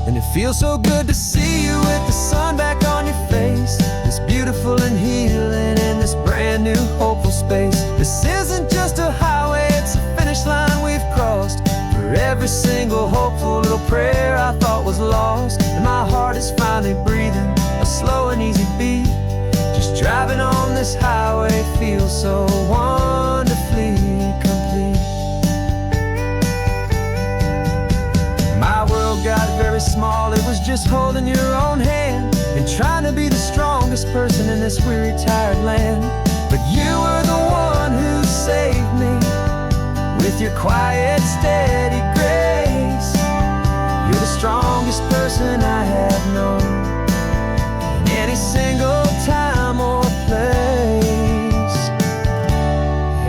And it feels so good to see you with the sun back on your face, this beautiful and healing in this brand new hopeful space. This isn't just a highway, it's a finish line we've crossed. For every single hopeful little prayer I thought was lost, and my heart is finally breathing a slow and easy beat. Just driving on this highway feels so wonderfully complete. My world got just holding your own hand and trying to be the strongest person in this weary, tired land. But you were the one who saved me with your quiet, steady grace. You're the strongest person I have known in any single time or place.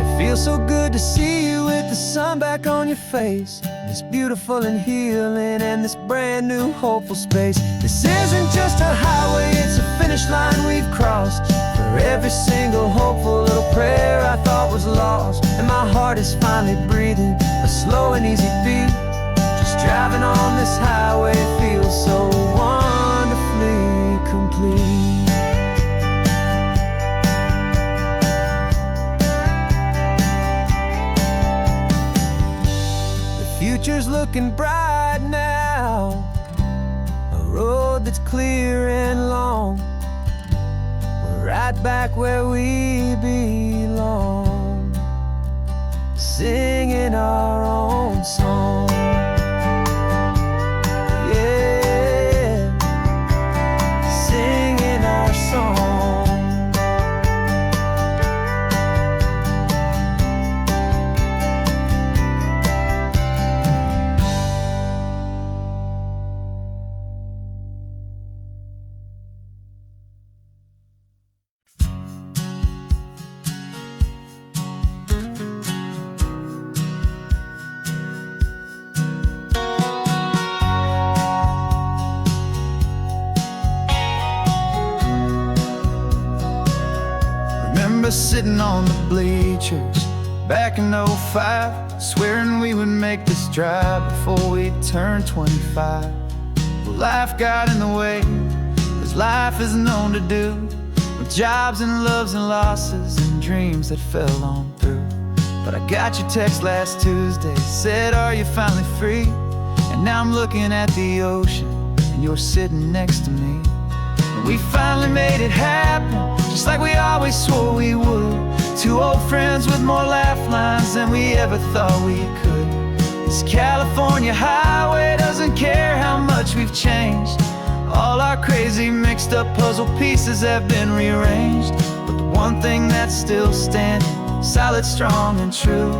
It feels so good to see you with the sun back on your face. It's beautiful and healing and this brand new hopeful space. This isn't just a highway, it's a finish line we've crossed. For every single hopeful little prayer I thought was lost, and my heart is finally breathing a slow and easy beat. Just driving on this highway feels so wonderfully complete. Future's looking bright now, a road that's clear and long. We're right back where we belong, singing our own song. Yeah, singing our song. Sitting on the bleachers back in '05, swearing we would make this drive before we turned 25. Well, life got in the way, as life is known to do, with jobs and loves and losses and dreams that fell on through. But I got your text last Tuesday, said, are you finally free? And now I'm looking at the ocean, and you're sitting next to me. And we finally made it happen, just like we always swore we would. Two old friends with more laugh lines than we ever thought we could. This California highway doesn't care how much we've changed. All our crazy mixed up puzzle pieces have been rearranged. But the one thing that's still standing, solid, strong and true,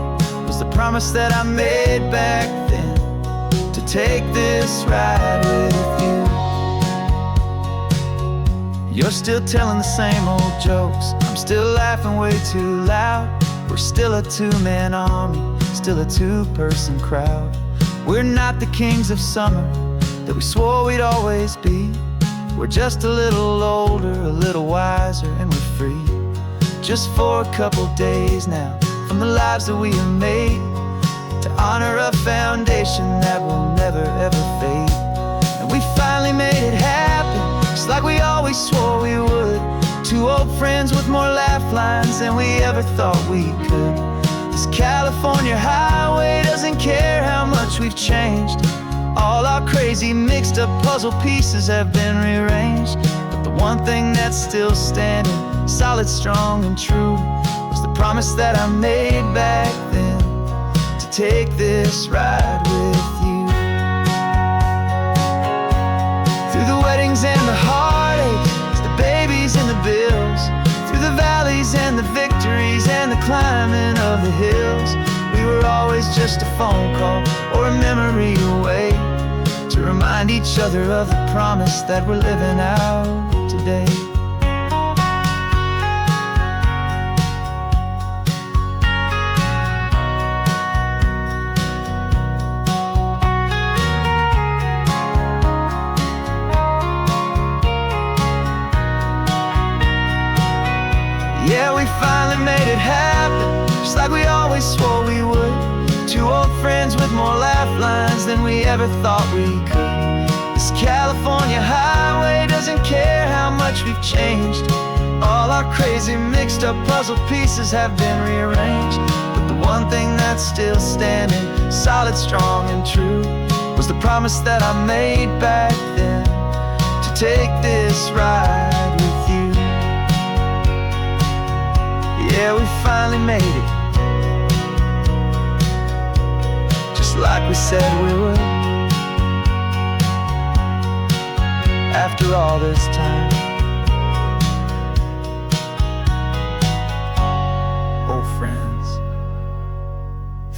was the promise that I made back then, to take this ride with you. You're still telling the same old jokes, I'm still laughing way too loud. We're still a two-man army, still a two-person crowd. We're not the kings of summer that we swore we'd always be. We're just a little older, a little wiser, and we're free. Just for a couple days now, from the lives that we have made, to honor a foundation that will never ever fade. And we finally made it happen, just like we always swore we would. Two old friends with more laugh lines than we ever thought we could. This California highway doesn't care how much we've changed. All our crazy mixed up puzzle pieces have been rearranged. But the one thing that's still standing, solid, strong and true, was the promise that I made back then, to take this ride with you. Through the weddings and the heartaches, the babies and the bills, through the valleys and the victories and the climbing of the hills, we were always just a phone call or a memory away, to remind each other of the promise that we're living out today. Yeah, we finally made it happen, just like we always swore we would. Two old friends with more laugh lines than we ever thought we could. This California highway doesn't care how much we've changed. All our crazy mixed up puzzle pieces have been rearranged. But the one thing that's still standing, solid, strong and true, was the promise that I made back then, to take this ride with you. Yeah, we finally made it, just like we said we would. after all this time. Old friends,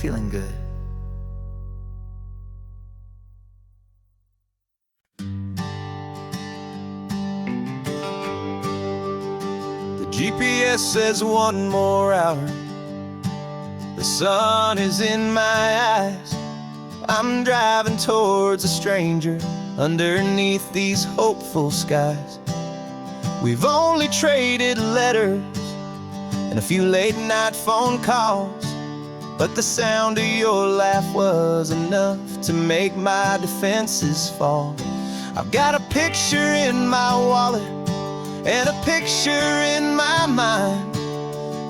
feeling good. The GPS says 1 more hour. The sun is in my eyes. I'm driving towards a stranger underneath these hopeful skies. We've only traded letters and a few late night phone calls, but the sound of your laugh was enough to make my defenses fall. I've got a picture in my wallet and a picture in my mind,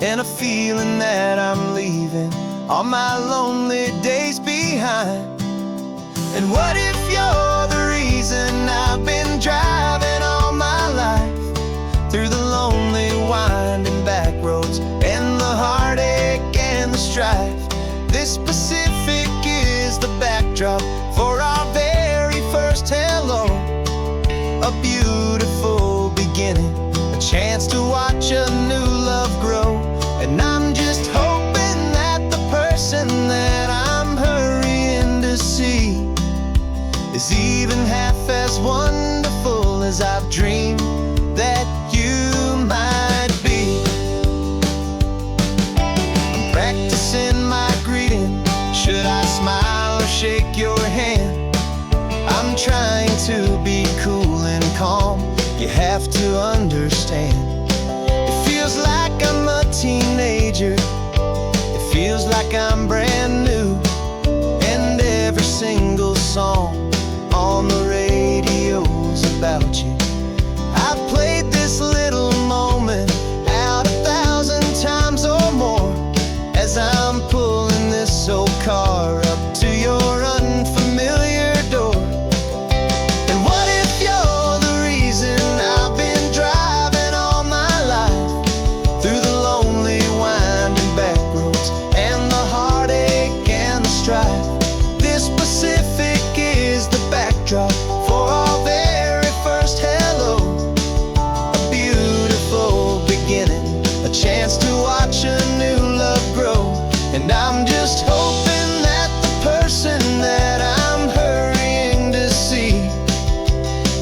and a feeling that I'm leaving all my lonely days behind. And what if you're the reason I've been driving all my life, through the lonely winding back roads and the heartache and the strife? This Pacific is the backdrop for our very first hello. A beautiful beginning, a chance to watch a new love grow. And I'm just hoping that the person that I'm hurrying to see is even half as wonderful as I've dreamed that you might be. I'm practicing my greeting. Should I smile or shake your hand? I'm trying to be cool and calm. You have to understand. It feels like I'm a teenager. It feels like I'm brand new. And every single song on the radio's about you. I've played this little moment out 1,000 times or more, as I'm pulling this old car up to your unfamiliar door. And what if you're the reason I've been driving all my life, through the lonely winding back roads and the heartache and the strife? This Pacific is the backdrop for our very first hello. A beautiful beginning, a chance to watch a new love grow. And I'm just hoping that the person that I'm hurrying to see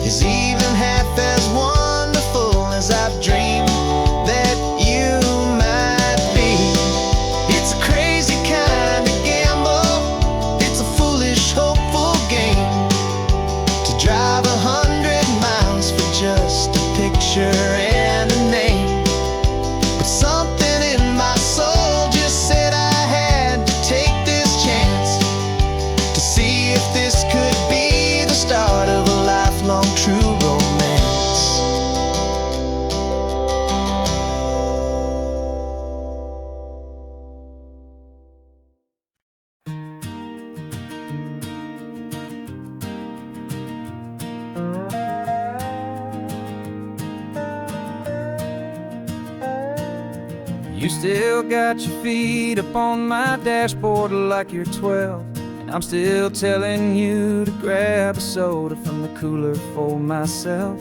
is even half as wonderful as I've dreamed that you might be. It's a crazy kind of gamble. It's a foolish, hopeful game to drive 100 miles for just a picture and a name. But something in my soul just said I had to take this chance to see if this could be the start of a lifelong true romance. You still got your feet up on my dashboard like you're 12, and I'm still telling you to grab a soda from the cooler for myself.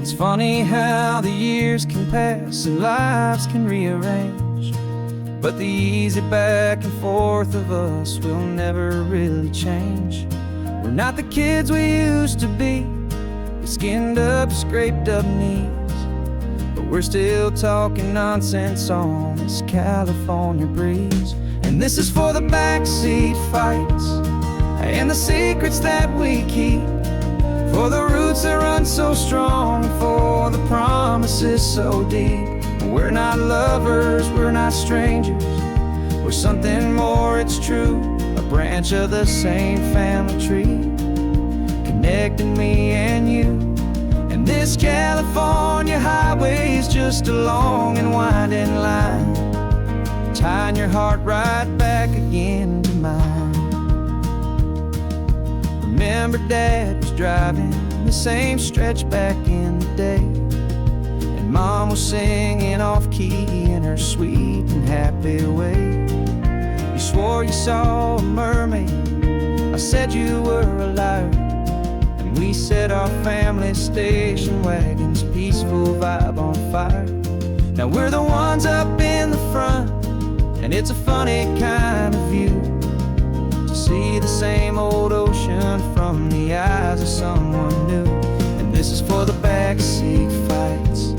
It's funny how the years can pass and lives can rearrange, but the easy back and forth of us will never really change. We're not the kids we used to be, with skinned up, scraped up knees, but we're still talking nonsense on this California breeze. And this is for the backseat fights and the secrets that we keep, for the roots that run so strong, for the promises so deep. We're not lovers, we're not strangers, we're something more, it's true. A branch of the same family tree, connecting me and you. And this California highway is just a long and winding line, tying your heart right back again to mine. Remember Dad was driving the same stretch back in the day, and Mom was singing off-key in her sweet and happy way. You swore you saw a mermaid, I said you were a liar, and we set our family station wagons, peaceful vibe on fire. Now we're the ones up in the front, and it's a funny kind of view to see the same old ocean from the eyes of someone new. And this is for the backseat fights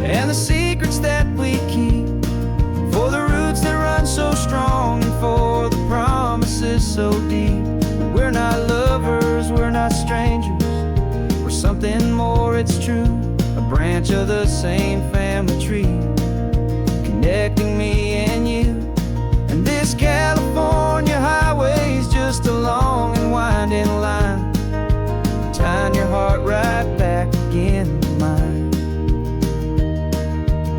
and the secrets that we keep, for the roots that run so strong and for the promises so deep. We're not lovers, we're not strangers, we're something more, it's true. A branch of the same family tree, connecting me and you. And this California highway's just a long and winding line, tying your heart right back again to mine.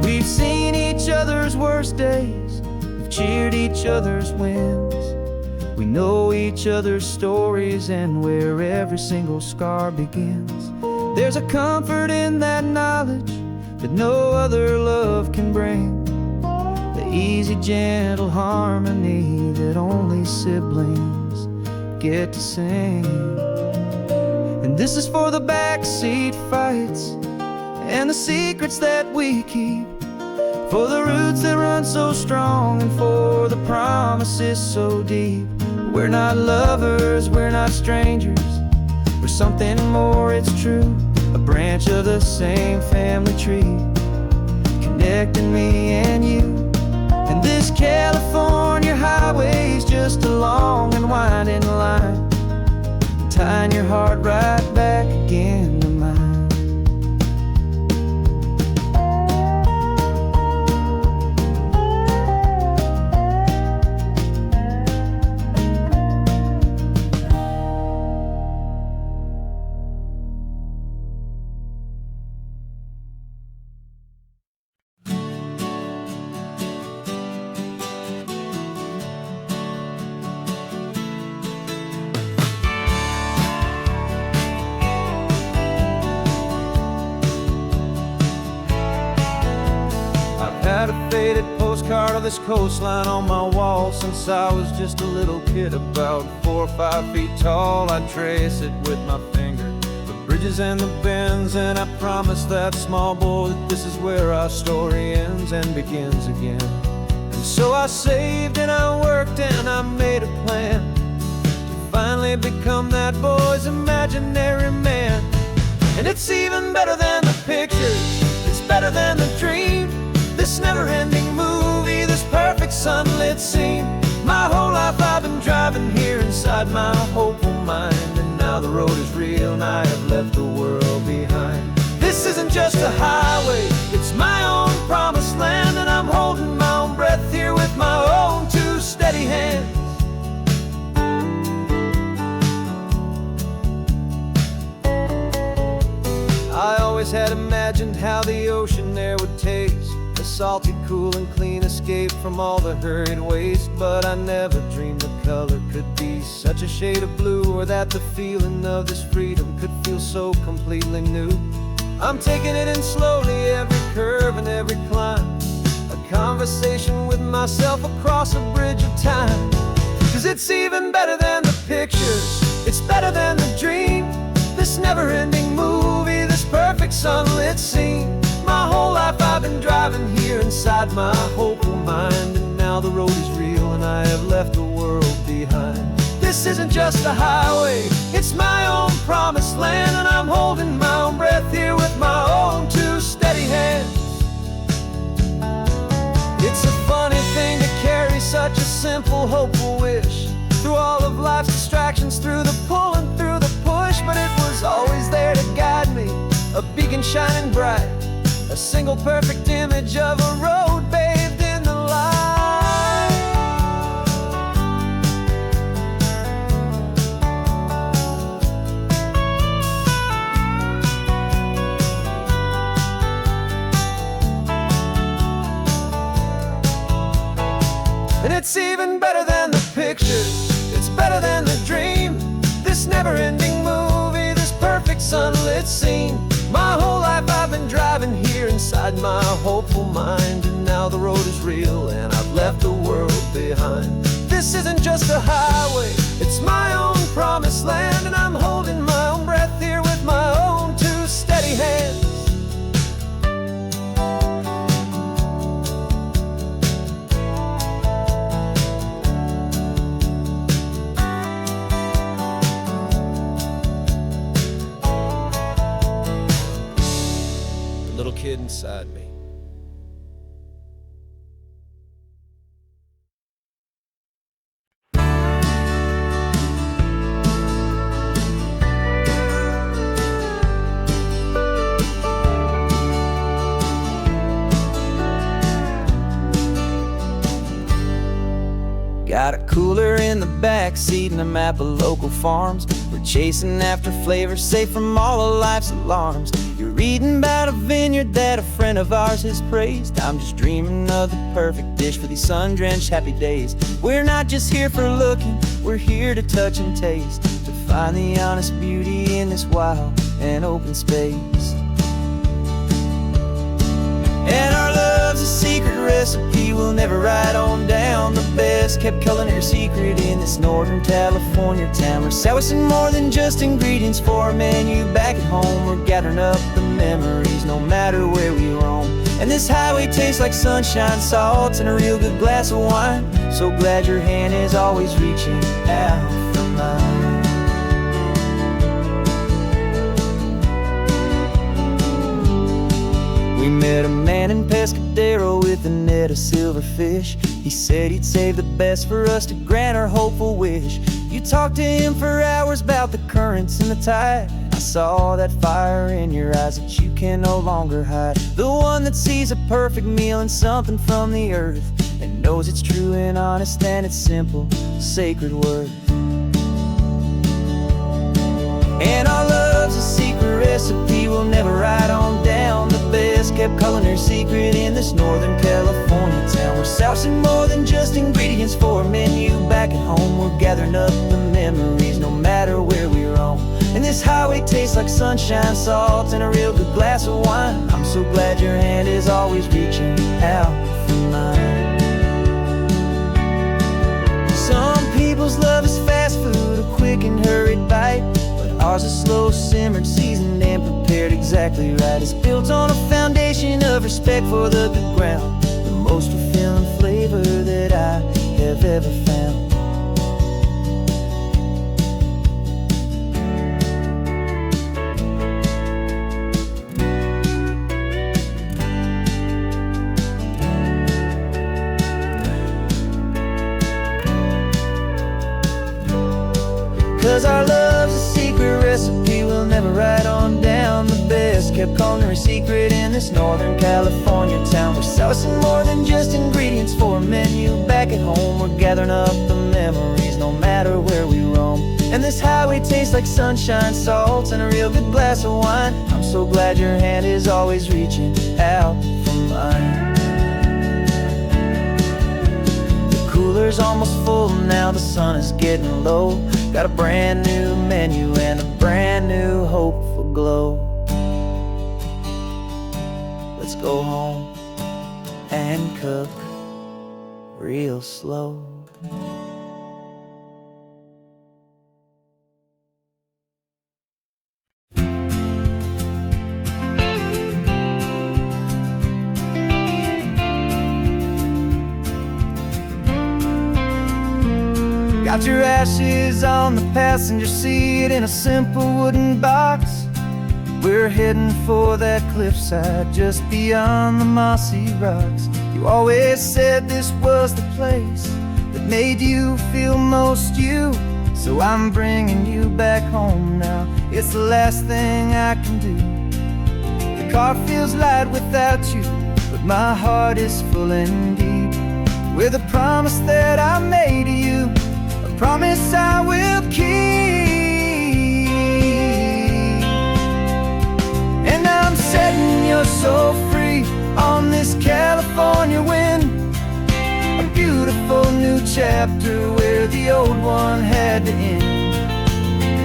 We've seen each other's worst days, we've cheered each other's wins. We know each other's stories and where every single scar begins. There's a comfort in that knowledge that no other love can bring, the easy, gentle harmony that only siblings get to sing. And this is for the backseat fights and the secrets that we keep, for the roots that run so strong and for the promises so deep. We're not lovers, we're not strangers, we're something more, it's true. A branch of the same family tree, connecting me and you. And this California highway's just a long and winding line, tying your heart right back again to mine. Had a faded postcard of this coastline on my wall since I was just a little kid, about 4 or 5 feet tall. I trace it with my finger, the bridges and the bends, and I promised that small boy that this is where our story ends and begins again. And so I saved and I worked and I made a plan to finally become that boy's imaginary man. And it's even better than the pictures, it's better than the dream, this never-ending movie, this perfect sunlit scene. My whole life I've been driving here inside my hopeful mind, and now the road is real and I have left the world behind. This isn't just a highway, it's my own promised land, and I'm holding my own breath here with my own 2 steady hands. I always had imagined how the ocean there would taste, a salty, cool and clean escape from all the hurried waste. But I never dreamed the color could be such a shade of blue, or that the feeling of this freedom could feel so completely new. I'm taking it in slowly, every curve and every climb, a conversation with myself across a bridge of time. 'Cause it's even better than the pictures, it's better than the dream, this never-ending movie, this perfect sunlit scene. My whole life I've been driving here inside my hopeful mind, and now the road is real and I have left the world behind. This isn't just a highway, it's my own promised land, and I'm holding my own breath here with my own 2 steady hands. It's a funny thing to carry such a simple, hopeful wish through all of life's distractions, through the pull and through the push, but it was always there to guide me, a beacon shining bright, a single perfect image of a road bathed in the light. And it's even better than the pictures, it's better than the dream, this never-ending movie, this perfect sunlit scene. My whole life I've been driving here inside my hopeful mind, and now the road is real and I've left the world behind. This isn't just a highway, it's my own promised land, and I'm holding my own breath here beside me. Got a cooler in the back seat and a map of local farms. We're chasing after flavors safe from all of life's alarms. You're reading about a vineyard that a friend of ours has praised. I'm just dreaming of the perfect dish for these sun-drenched happy days. We're not just here for looking, we're here to touch and taste, to find the honest beauty in this wild and open space. And our love's a secret recipe we'll never write on down. The best kept culinary secret in this Northern California town. We're selling more than just ingredients for a menu back at home. We're gathering up the memories no matter where we roam. And this highway tastes like sunshine, salt, and a real good glass of wine. So glad your hand is always reaching out for mine. We met a man in Pescadero with a net of silverfish. He said he'd save the best for us to grant our hopeful wish. You talked to him for hours about the currents and the tide. I saw that fire in your eyes that you can no longer hide. The one that sees a perfect meal in something from the earth, and knows it's true and honest and it's simple, sacred worth. And our love's a secret recipe we'll never write on down. The best kept culinary secret in this Northern California town. We're sourcing more than just ingredients for a menu back at home. We're gathering up the memories no matter where we roam. And this highway tastes like sunshine, salt, and a real good glass of wine. I'm so glad your hand is always reaching out for mine. Some people's love is fast food, a quick and hurried bite. Ours is slow simmered, seasoned and prepared exactly right. It's built on a foundation of respect for the good ground, the most fulfilling flavor that I have ever found. 'Cause our love's a secret recipe we'll never write on down. The best kept culinary secret in this Northern California town. We're sourcing more than just ingredients for a menu back at home. We're gathering up the memories no matter where we roam. And this highway tastes like sunshine, salt, and a real good glass of wine. I'm so glad your hand is always reaching out for mine. Cooler's almost full now, the sun is getting low. Got a brand new menu and a brand new hopeful glow. Let's go home and cook real slow. Got your ashes on the passenger seat in a simple wooden box. We're heading for that cliffside just beyond the mossy rocks. You always said this was the place that made you feel most you. So I'm bringing you back home now. It's the last thing I can do. The car feels light without you, but my heart is full and deep with a promise that I made to you. Promise I will keep. And I'm setting your soul free on this California wind. A beautiful new chapter where the old one had to end.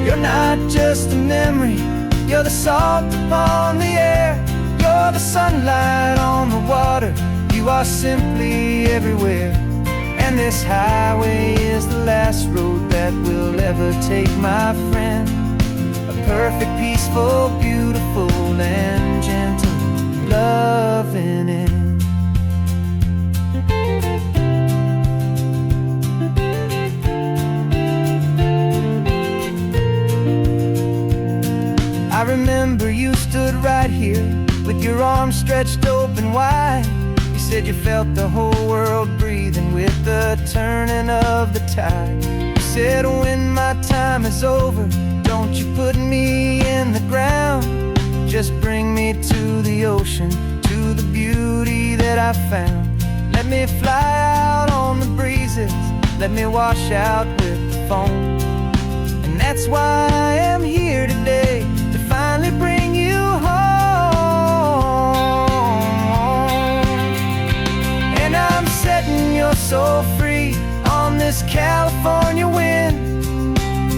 You're not just a memory, you're the salt upon the air. You're the sunlight on the water, you are simply everywhere. And this highway is the last road that we'll ever take, my friend. A perfect, peaceful, beautiful, and gentle loving end. I remember you stood right here with your arms stretched open wide. You said you felt the whole world breathing with the turning of the tide. You said when my time is over, don't you put me in the ground, just bring me to the ocean, to the beauty that I found. Let me fly out on the breezes, let me wash out with the foam. And that's why I am here today, to finally bring you home. And I'm setting your soul free on this California wind,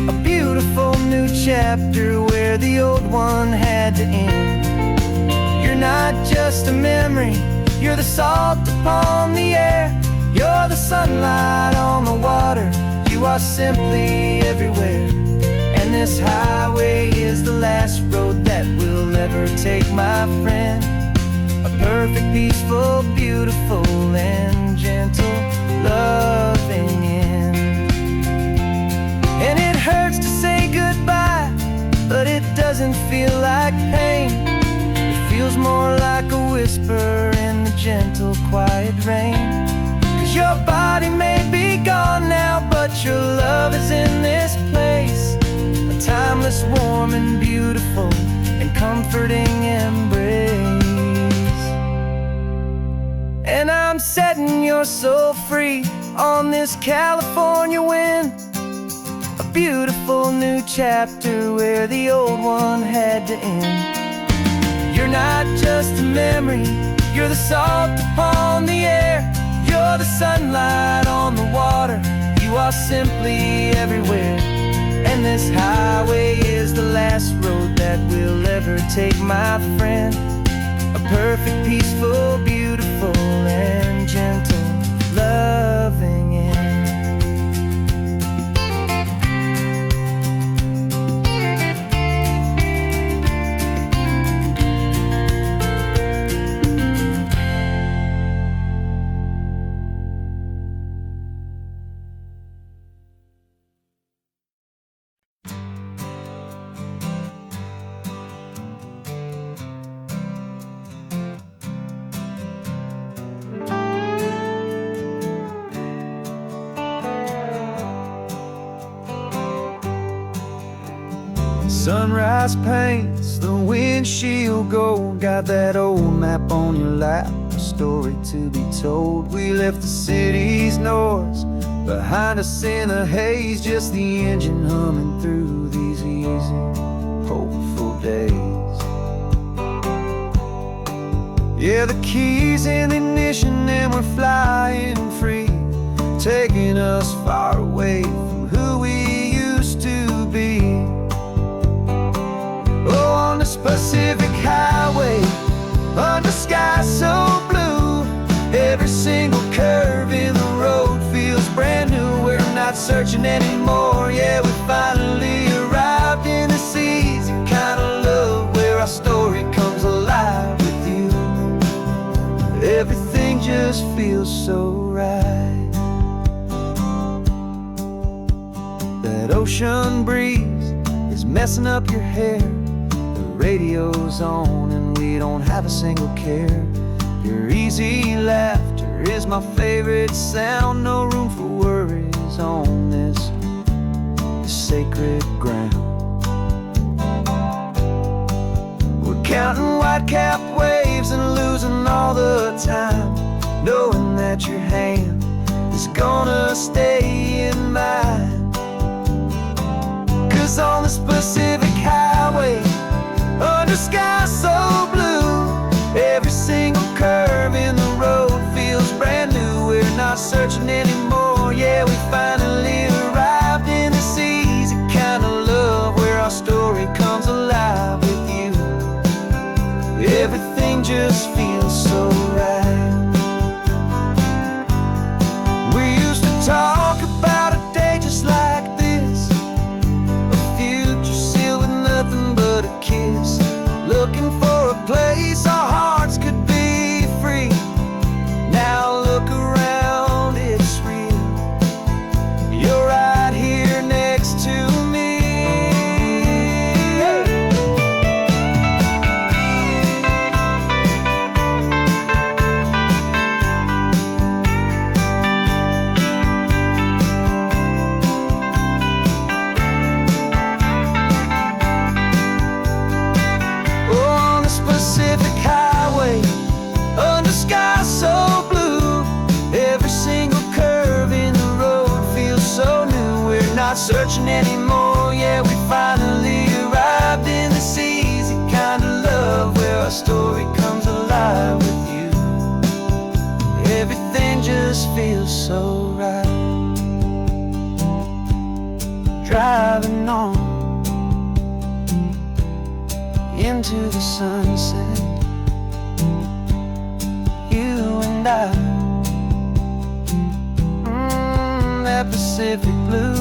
a beautiful new chapter where the old one had to end. You're not just a memory, you're the salt upon the air, you're the sunlight on the water, you are simply everywhere. And this highway is the last road that we'll ever take, my friend. A perfect, peaceful, beautiful, and gentle, loving end. And it hurts to say goodbye, but it doesn't feel like pain. It feels more like a whisper in the gentle, quiet rain. 'Cause your body may be gone now, but your love is in this place, a timeless, warm, and beautiful, and comforting embrace. And I'm setting your soul free on this California wind, a beautiful new chapter where the old one had to end. You're not just a memory, you're the salt upon the air, you're the sunlight on the water, you are simply everywhere. And this highway is the last road that we'll ever take, my friend. A perfect, peaceful, beautiful, and gentle, loving end. Sunrise paints the windshield gold, got that old map on your lap, a story to be told. We left the city's noise behind us in the haze, just the engine humming through these easy, hopeful days. Yeah, the keys in the ignition and we're flying free, taking us far away from who we used to be. Oh, on this Pacific highway, under sky so blue, every single curve in the road feels brand new. We're not searching anymore, yeah, we finally arrived in this easy kind of love, where our story comes alive with you. Everything just feels so right. That ocean breeze is messing up your hair, radio's on and we don't have a single care. Your easy laughter is my favorite sound, no room for worries on this sacred ground. We're counting white-capped waves and losing all the time, knowing that your hand is gonna stay in mine. 'Cause on this Pacific highway, under sky so blue, every single curve in the road feels brand new. We're not searching anymore, yeah, we finally arrived in this easy kind of love, where our story comes alive with you. Everything just feels so right. We used to talk about a day just like this, a future sealed with searching anymore. Yeah, we finally arrived in this easy kind of love where our story comes alive with you. Everything just feels so right. Driving on into the sunset, you and I, that Pacific blue.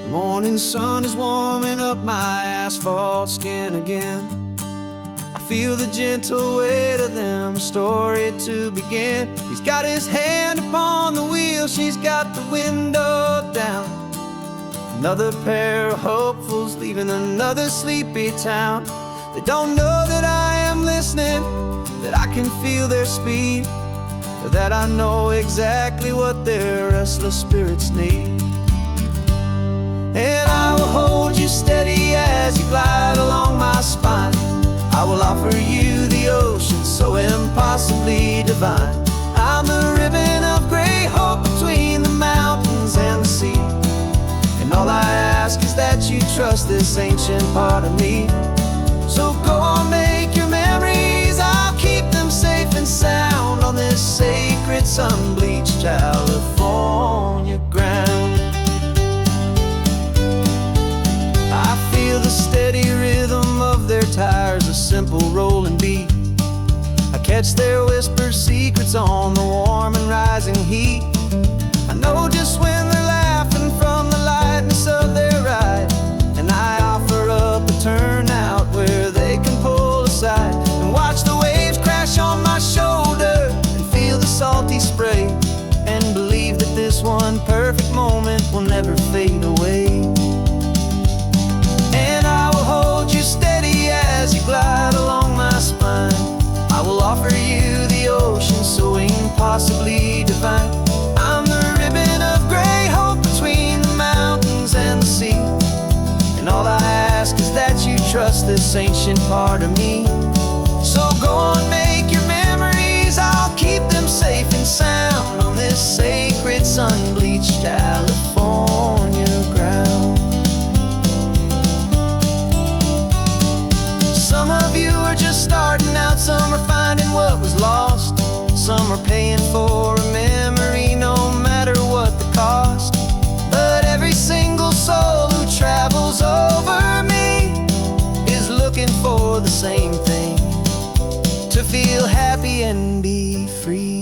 The morning sun is warming up my asphalt skin again. I feel the gentle weight of them, a story to begin. He's got his hand upon the wheel, she's got the window down. Another pair of hopefuls leaving another sleepy town. They don't know that I am listening, that I can feel their speed, or that I know exactly what their restless spirits need. And I will hold you steady as you glide along my spine. I will offer you the ocean so impossibly divine. I'm the ribbon of gray hope between the mountains and the sea. And all I ask is that you trust this ancient part of me. So go on, make your memories, I'll keep them safe and sound on this sacred sun-bleached California ground. The steady rhythm of their tires, a simple rolling beat. I catch their whispered secrets on the warm and rising heat. I know just when they're laughing from the lightness of their ride, and I offer up a turnout where they can pull aside and watch the waves crash on my shoulder and feel the salty spray, and believe that this one perfect moment will never fade away. Steady as you glide along my spine, I will offer you the ocean so impossibly divine. I'm the ribbon of gray hope between the mountains and the sea. And all I ask is that you trust this ancient part of me. So go on, make your memories, I'll keep them safe and sound on this sacred sun-bleached California ground. Some of you are just starting out, some are finding what was lost, some are paying for a memory no matter what the cost. But every single soul who travels over me is looking for the same thing, to feel happy and be free.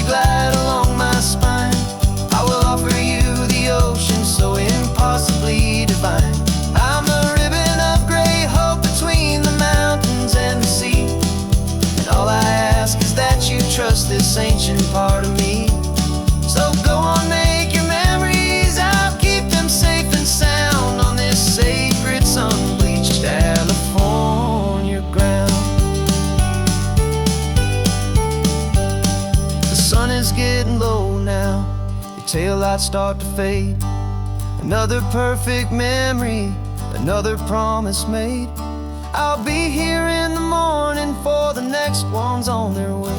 Glide along my spine, I will offer you the ocean so impossibly divine. I'm the ribbon of gray hope between the mountains and the sea. And all I ask is that you trust this ancient part of me. So go on, make your memories, I'll keep them safe and sound on this sacred sun-bleached California ground. The sun is getting low now, your taillights start to fade. Another perfect memory, another promise made. I'll be here in the morning for the next ones on their way.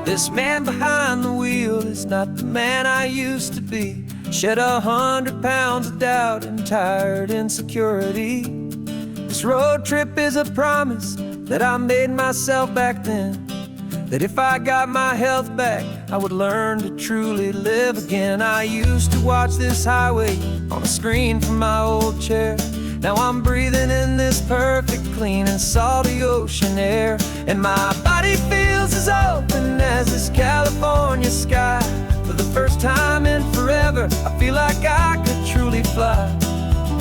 This man behind the wheel is not the man I used to be. Shed 100 pounds of doubt and tired insecurity. This road trip is a promise that I made myself back then, that if I got my health back, I would learn to truly live again. I used to watch this highway on a screen from my old chair. Now I'm breathing in this perfect, clean and salty ocean air. And my body feels as open as this California sky. For the first time in forever, I feel like I could truly fly.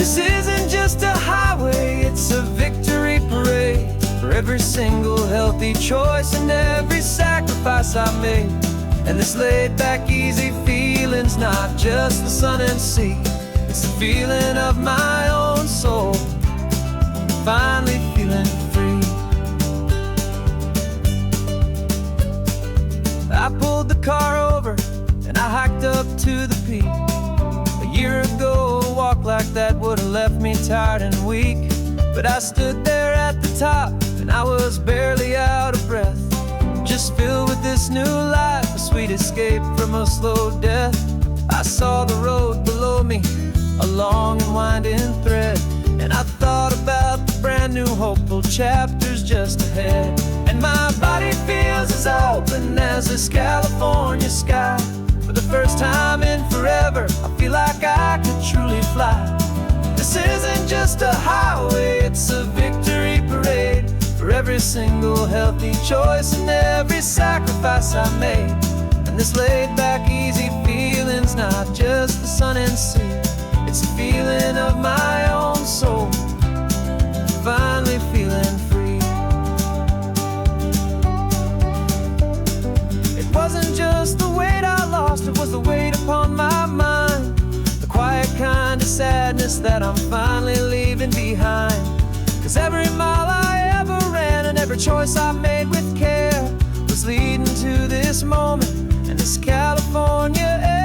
This isn't just a highway, it's a victory parade for every single healthy choice and every sacrifice I made. And this laid back, easy feeling's not just the sun and sea, it's the feeling of my own soul, finally feeling free. I pulled the car over and I hiked up to the peak. A year ago, a walk like that would have left me tired and weak. But I stood there at the top and I was barely out of breath, just filled with this new life, a sweet escape from a slow death. I saw the road below me, a long and winding thread, and I thought about the brand new hopeful chapters just ahead. And my body feels as open as this California sky. For the first time in forever, I feel like I could truly fly. This isn't just a highway, it's a victory parade for every single healthy choice and every sacrifice I made. And this laid back, easy feeling's not just the sun and sea, it's a feeling of my own soul, finally feeling free. It wasn't just the weight I lost, it was the weight upon my mind, the quiet kind of sadness that I'm finally leaving behind. 'Cause every mile I ever ran and every choice I made with care was leading to this moment and this California air.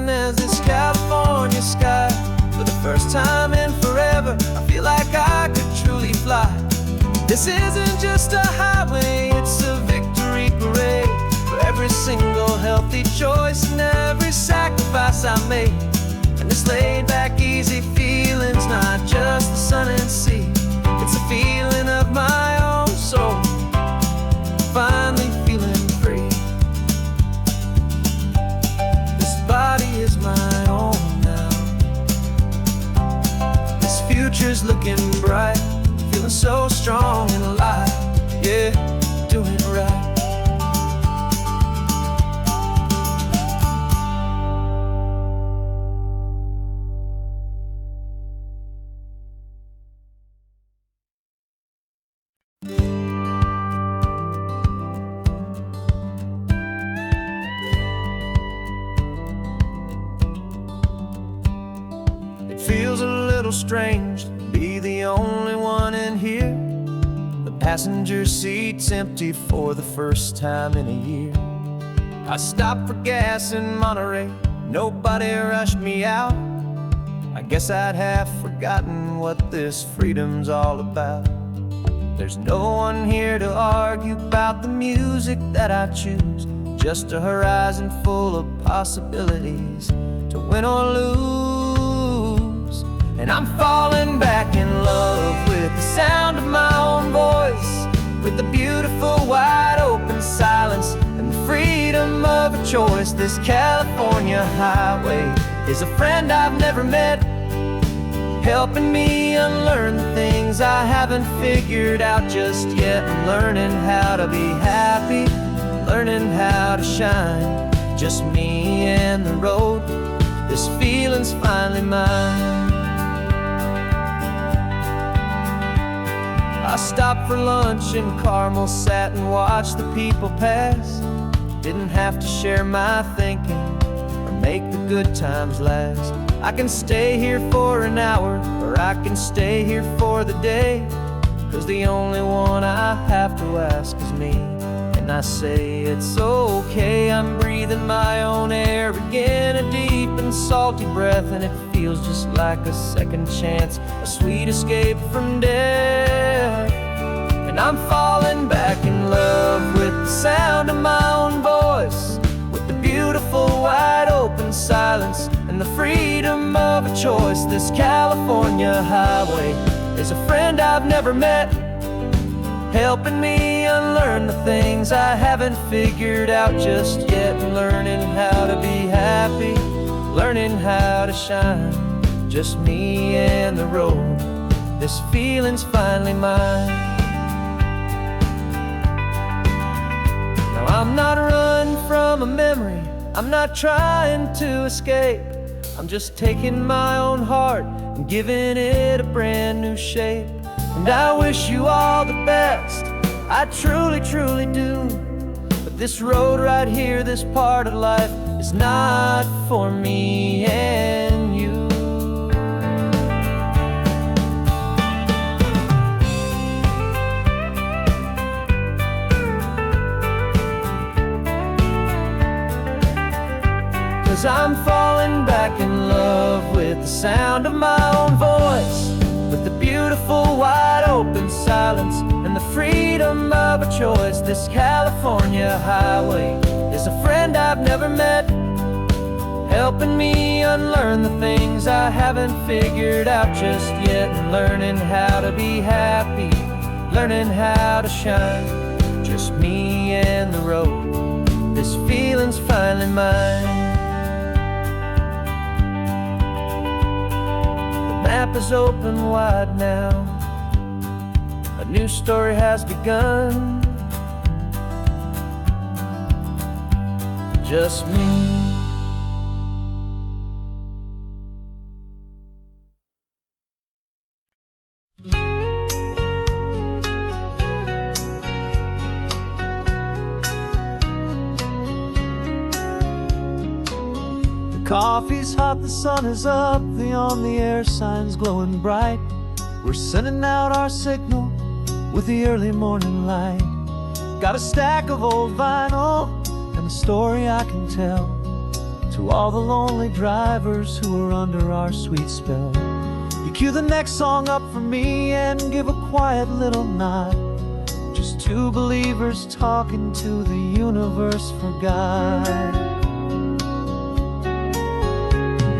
As this California sky, for the first time in forever, I feel like I could truly fly. This isn't just a highway, it's a victory parade for every single healthy choice and every sacrifice I made. And this laid back, easy feeling's not just the sun and sea, it's a feeling of my own soul, finally feeling free. Body is my own now. This future's looking bright, feeling so strong and alive. Yeah, doing it right. Feels a little strange to be the only one in here. The passenger seat's empty for the first time in a year. I stopped for gas in Monterey, nobody rushed me out. I guess I'd have forgotten what this freedom's all about. There's no one here to argue about the music that I choose, just a horizon full of possibilities to win or lose. And I'm falling back in love with the sound of my own voice, with the beautiful wide open silence and the freedom of a choice. This California highway is a friend I've never met, helping me unlearn the things I haven't figured out just yet. I'm learning how to be happy, learning how to shine, just me and the road. This feeling's finally mine. I stopped for lunch in Carmel, sat and watched the people pass. Didn't have to share my thinking or make the good times last. I can stay here for an hour or I can stay here for the day, 'cause the only one I have to ask is me. And I say it's okay, I'm breathing my own air again, a deep and salty breath, and it feels just like a second chance, a sweet escape from death. And I'm falling back in love with the sound of my own voice, with the beautiful wide open silence and the freedom of a choice. This California highway is a friend I've never met, helping me unlearn the things I haven't figured out just yet, and learning how to be happy, learning how to shine, just me and the road. This feeling's finally mine. Now I'm not running from a memory, I'm not trying to escape. I'm just taking my own heart and giving it a brand new shape. And I wish you all the best, I truly, truly do. But this road right here, this part of life, is not for me and you. Cause I'm falling back in love with the sound of my own voice, with the beautiful wide open silence and the freedom of a choice. This California highway is a friend I've never met, helping me unlearn the things I haven't figured out just yet, and learning how to be happy, learning how to shine, just me and the road. This feeling's finally mine. The map is open wide now, a new story has begun, just me. Coffee's hot, the sun is up, the on-the-air sign's glowing bright. We're sending out our signal with the early morning light. Got a stack of old vinyl and a story I can tell to all the lonely drivers who are under our sweet spell. You cue the next song up for me and give a quiet little nod. Just two believers talking to the universe for God.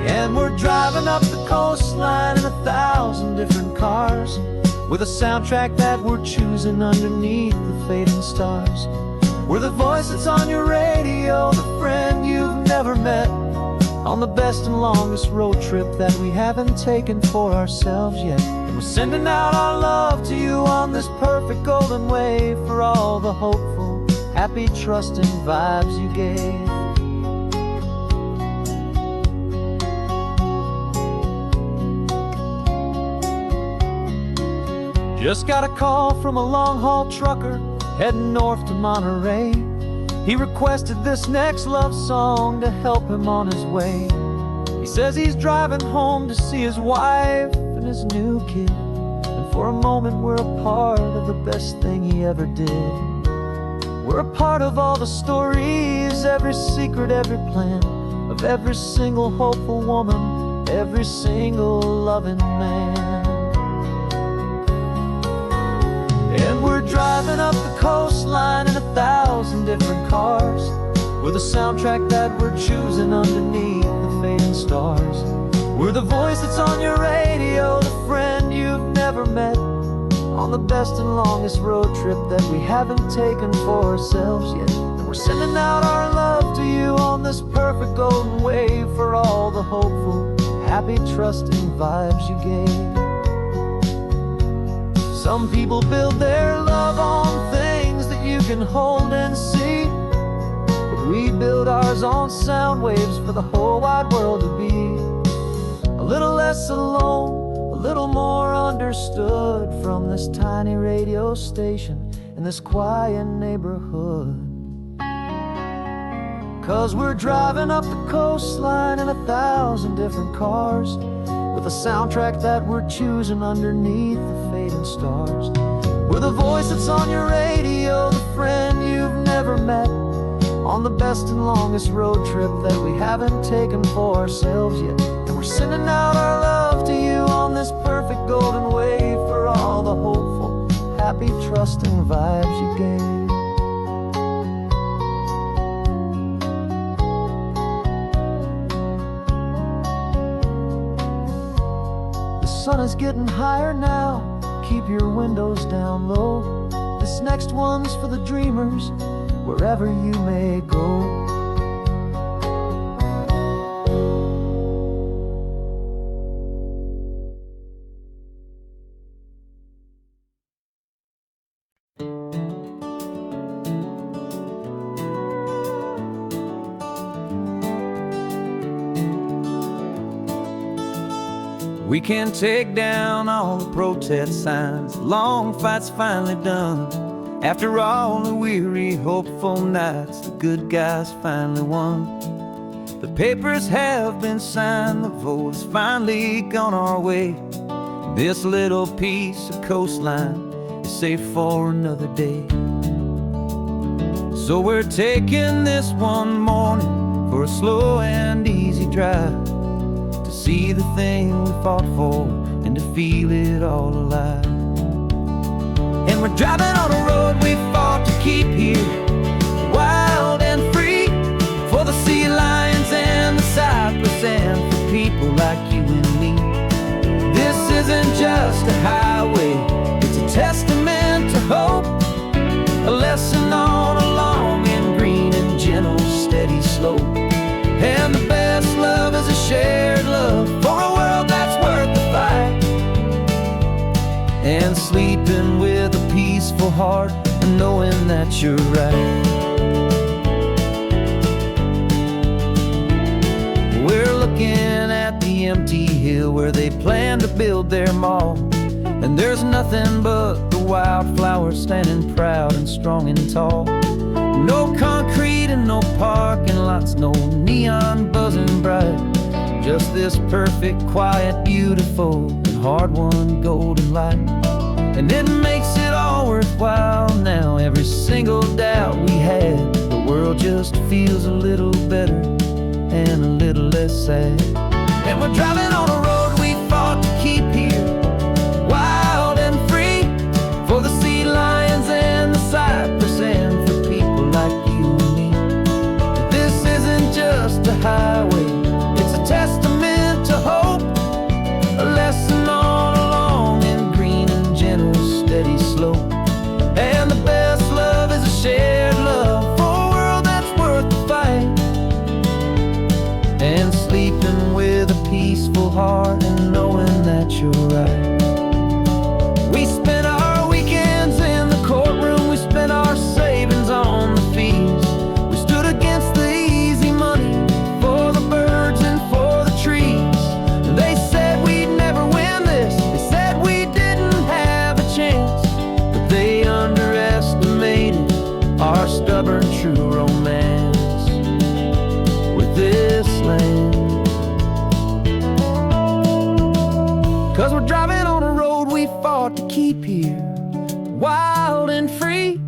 And we're driving up the coastline in 1,000 different cars, with a soundtrack that we're choosing underneath the fading stars. We're the voice that's on your radio, the friend you've never met, on the best and longest road trip that we haven't taken for ourselves yet. And we're sending out our love to you on this perfect golden wave, for all the hopeful, happy, trusting vibes you gave. Just got a call from a long-haul trucker heading north to Monterey. He requested this next love song to help him on his way. He says he's driving home to see his wife and his new kid, and for a moment we're a part of the best thing he ever did. We're a part of all the stories, every secret, every plan, of every single hopeful woman, every single loving man. And we're driving up the coastline in 1,000 different cars, with a soundtrack that we're choosing underneath the fading stars. We're the voice that's on your radio, the friend you've never met, on the best and longest road trip that we haven't taken for ourselves yet. And we're sending out our love to you on this perfect golden wave, for all the hopeful, happy, trusting vibes you gave. Some people build their love on things that you can hold and see, but we build ours on sound waves for the whole wide world to be a little less alone, a little more understood, from this tiny radio station in this quiet neighborhood. Cause we're driving up the coastline in 1,000 different cars, with a soundtrack that we're choosing underneath the fading stars. We're the voice that's on your radio, the friend you've never met, on the best and longest road trip that we haven't taken for ourselves yet. And we're sending out our love to you on this perfect golden wave, for all the hopeful, happy, trusting vibes you gave. The sun is getting higher now, keep your windows down low. This This next one's for the dreamers, wherever you may go. We can take down all the protest signs, long fight's finally done. After all the weary, hopeful nights, the good guys finally won. The papers have been signed, the vote has finally gone our way. This little piece of coastline is safe for another day. So we're taking this one morning for a slow and easy drive, see the thing we fought for and to feel it all alive. And we're driving on a road we fought to keep here, wild and free, for the sea lions and the cypress and for people like you and me. This isn't just a highway, it's a testament to hope, a lesson on a long and green and gentle steady slope. And the best love is a shared love for a world that's worth the fight, and sleeping with a peaceful heart and knowing that you're right. We're looking at the empty hill where they plan to build their mall, and there's nothing but the wildflowers standing proud and strong and tall. No concrete and no parking lots, no neon buzzing bright, just this perfect, quiet, beautiful, and hard-won golden light. And it makes it all worthwhile now, every single doubt we had. The world just feels a little better and a little less sad. And we're driving on a road we fought to keep here, wild and free, for the sea lions and the cypress and for people like you and me. This isn't just a highway, it's a testament to hope, a lesson on a long and green and gentle steady slope. And the best love is a shared love for a world that's worth the fight, and sleeping with a peaceful heart and knowing that you're right. We spent our weekends in the courtroom, we spent our savings on the fees. We stood against the easy money for the birds and for the trees. And they said we'd never win this, they said we didn't have a chance, but they underestimated our stubborn true romance with this land. 'Cause we're driving on a road we fought to keep here, wild and free,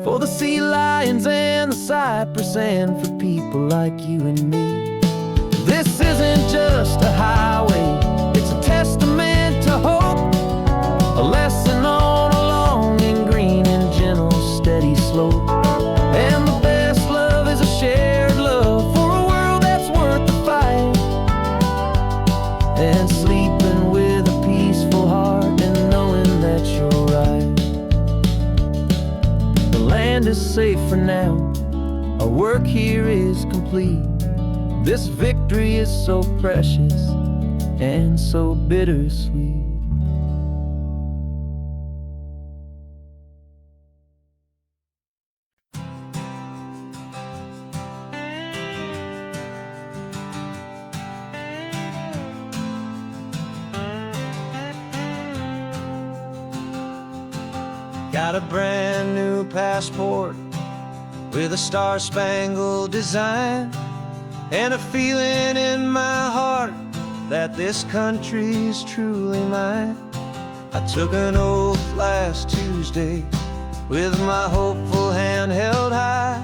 for the sea lions and the cypress and for people like you and me. This isn't just a highway, it's a testament to hope, a lesson on a long and green and gentle steady slope. And the best love is a shared love for a world that's worth the fight, and sleeping with a peaceful heart and knowing that you're right. The land is safe for now, our work here is complete. This victory is so precious and so bittersweet. Got a brand new passport with a star-spangled design, and a feeling in my heart that this country's truly mine. I took an oath last Tuesday with my hopeful hand held high,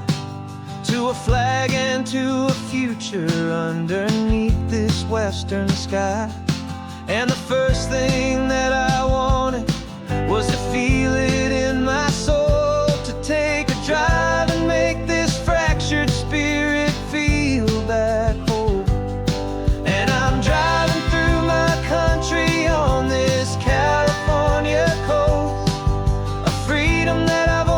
to a flag and to a future underneath this western sky. And the first thing that I wanted was to feel it in my soul, to take a drive and make this fractured spirit feel back home. And I'm driving through my country on this California coast, a freedom that I've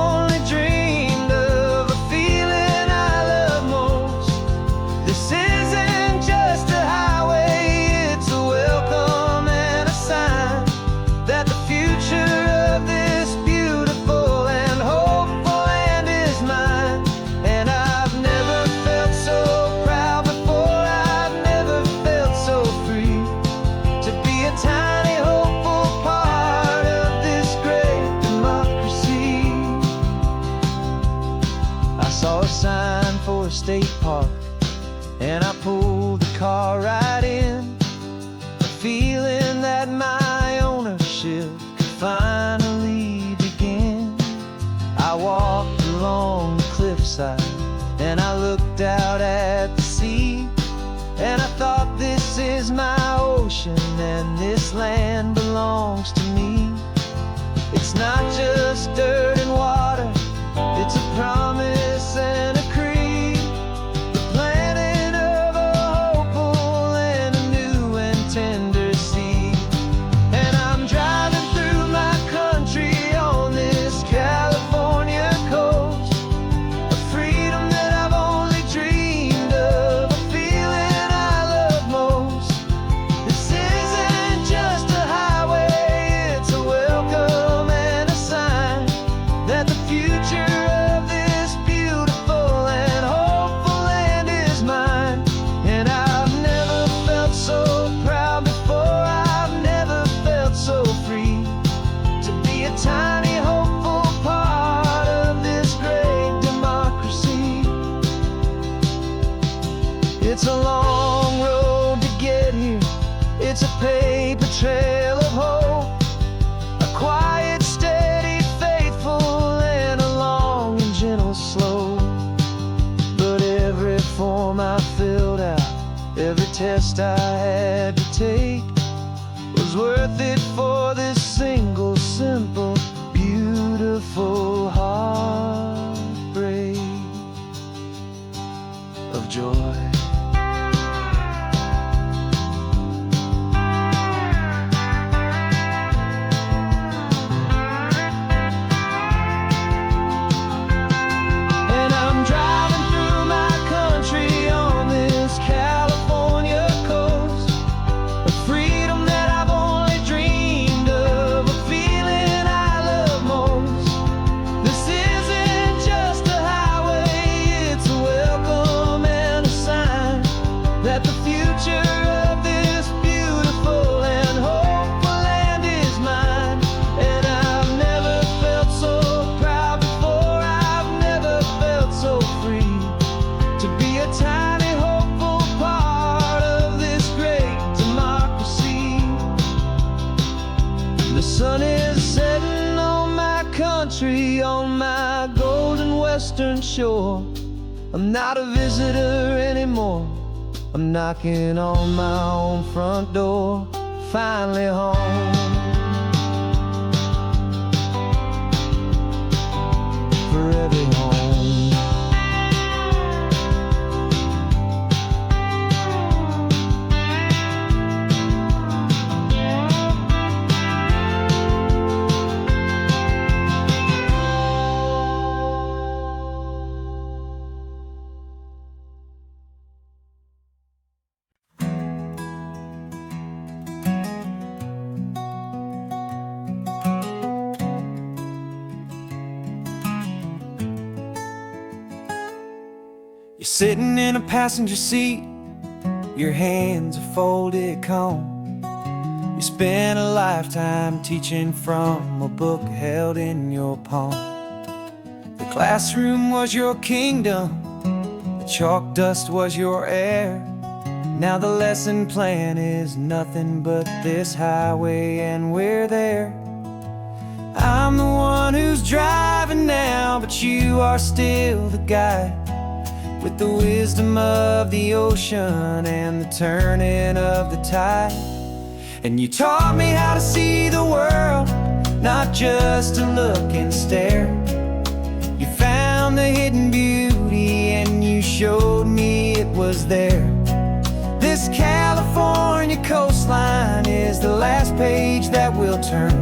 state park, and I pulled the car right in, feeling that my ownership could finally begin. I walked along the cliffside and I looked out at the sea, and I thought, this is my ocean and this land belongs to me. It's not just dirt and water, it's a promise and a creed, the planting of a hopeful and a new and tender seed. And I'm driving through my country on this California coast, a freedom that I've only dreamed of, a feeling I love most. This isn't just a highway, it's a welcome and a sign that the future of this beautiful and hopeful land is mine. And I've never felt so proud before, I've never felt so free to be a tiny hopeful part of this great democracy. It's a long road to get here, it's a paper trail of hope, a quiet, steady, faithful, and a long and gentle slope. But every form I filled out, every test I had to take, was worth it for this single, simple, beautiful heartbreak of joy. And I'm driving through my country on this California coast, a freedom that I've only dreamed of, a feeling I love most. This isn't just a highway, it's a welcome and a sign that the future of this beautiful and hopeful land is mine. And I've never felt so proud before, I've never felt so free to be a tiny hopeful part of this great democracy. The sun is setting on my country, on my golden western shore. I'm not a visitor anymore, I'm knocking on my own front door, finally home. Forever home. You're sitting in a passenger seat, your hands are folded calm. You spent a lifetime teaching from a book held in your palm. The classroom was your kingdom, the chalk dust was your air. Now the lesson plan is nothing but this highway, and we're there. I'm the one who's driving now, but you are still the guide, with the wisdom of the ocean and the turning of the tide. And you taught me how to see the world, not just to look and stare. You found the hidden beauty and you showed me it was there. This California coastline is the last page that we'll turn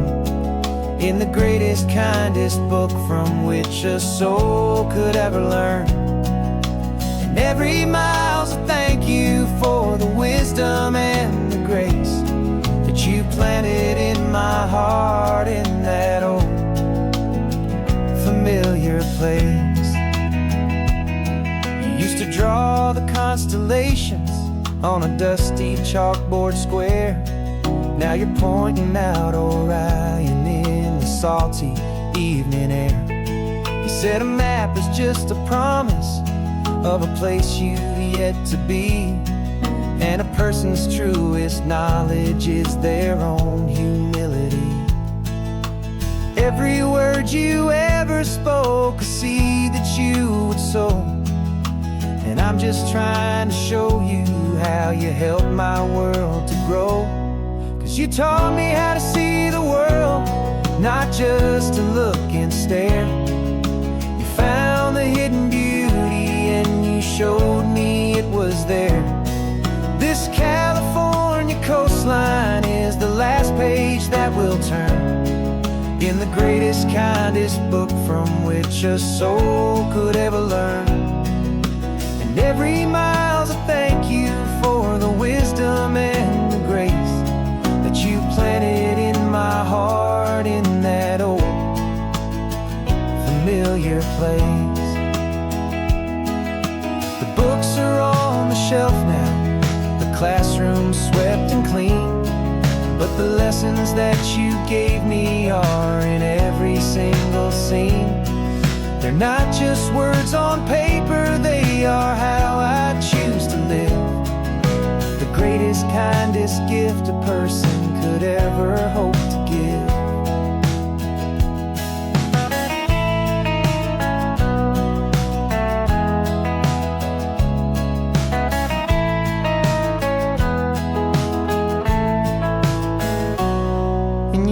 in the greatest, kindest book from which a soul could ever learn. And every mile's a thank you for the wisdom and the grace that you planted in my heart in that old familiar place. You used to draw the constellations on a dusty chalkboard square. Now you're pointing out Orion in the salty evening air. You said a map is just a promise, of a place you've yet to be. And a person's truest knowledge is their own humility. Every word you ever spoke, a seed that you would sow. And I'm just trying to show you how you helped my world to grow. 'Cause you taught me how to see the world, not just to look and stare. You found the hidden beauty and you showed me it was there. This California coastline is the last page that we'll turn in the greatest, kindest book from which a soul could ever learn. And every mile's a thank you for the wisdom and the grace that you planted in my heart in that old familiar place. The books are on the shelf now, classroom swept and clean, but the lessons that you gave me are in every single scene. They're not just words on paper, they are how I choose to live. The greatest, kindest gift a person could ever hope to give.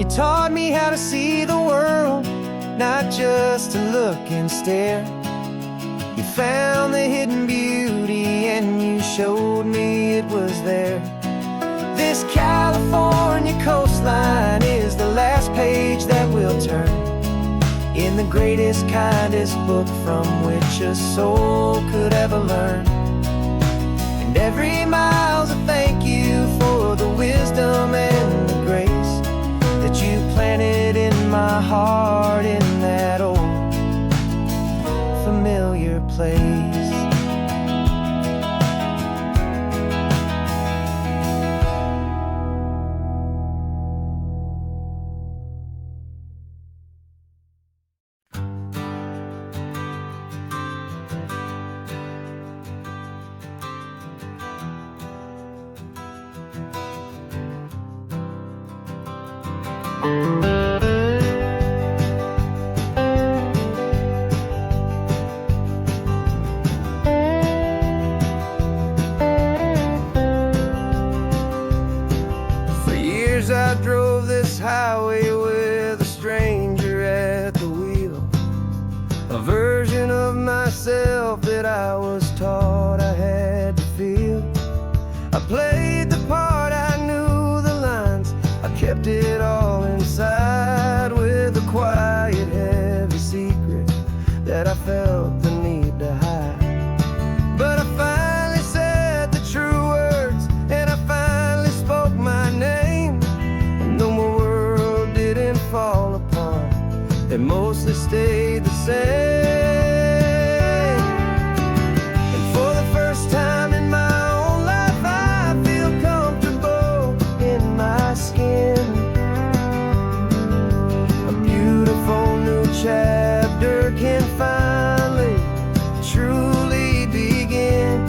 You taught me how to see the world, not just to look and stare. You found the hidden beauty and you showed me it was there. This California coastline is the last page that we'll turn in the greatest, kindest book from which a soul could ever learn. And every mile's a thank you for the wisdom and the grace that you planted in my heart in that old familiar place. For years I drove this highway with a stranger at the wheel, a version of myself that I was taught I had to feel. I played the part, I knew the lines, I kept it all inside with a quiet, heavy secret that I felt the need to hide. But I finally said the true words, and I finally spoke my name. And though my world didn't fall apart, it mostly stayed the same. And for the first time in my own life, I feel comfortable in my skin. A beautiful new chapter can finally truly begin.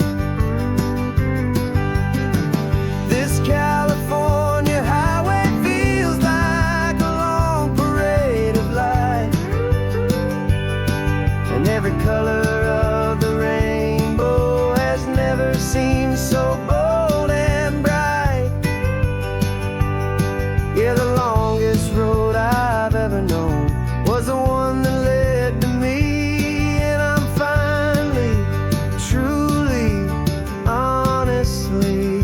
This California highway feels like a long parade of light, and every color of the rainbow has never seemed so bold and bright. Yeah, the longest road I've ever known was the one that led to me, and I'm finally, truly, honestly,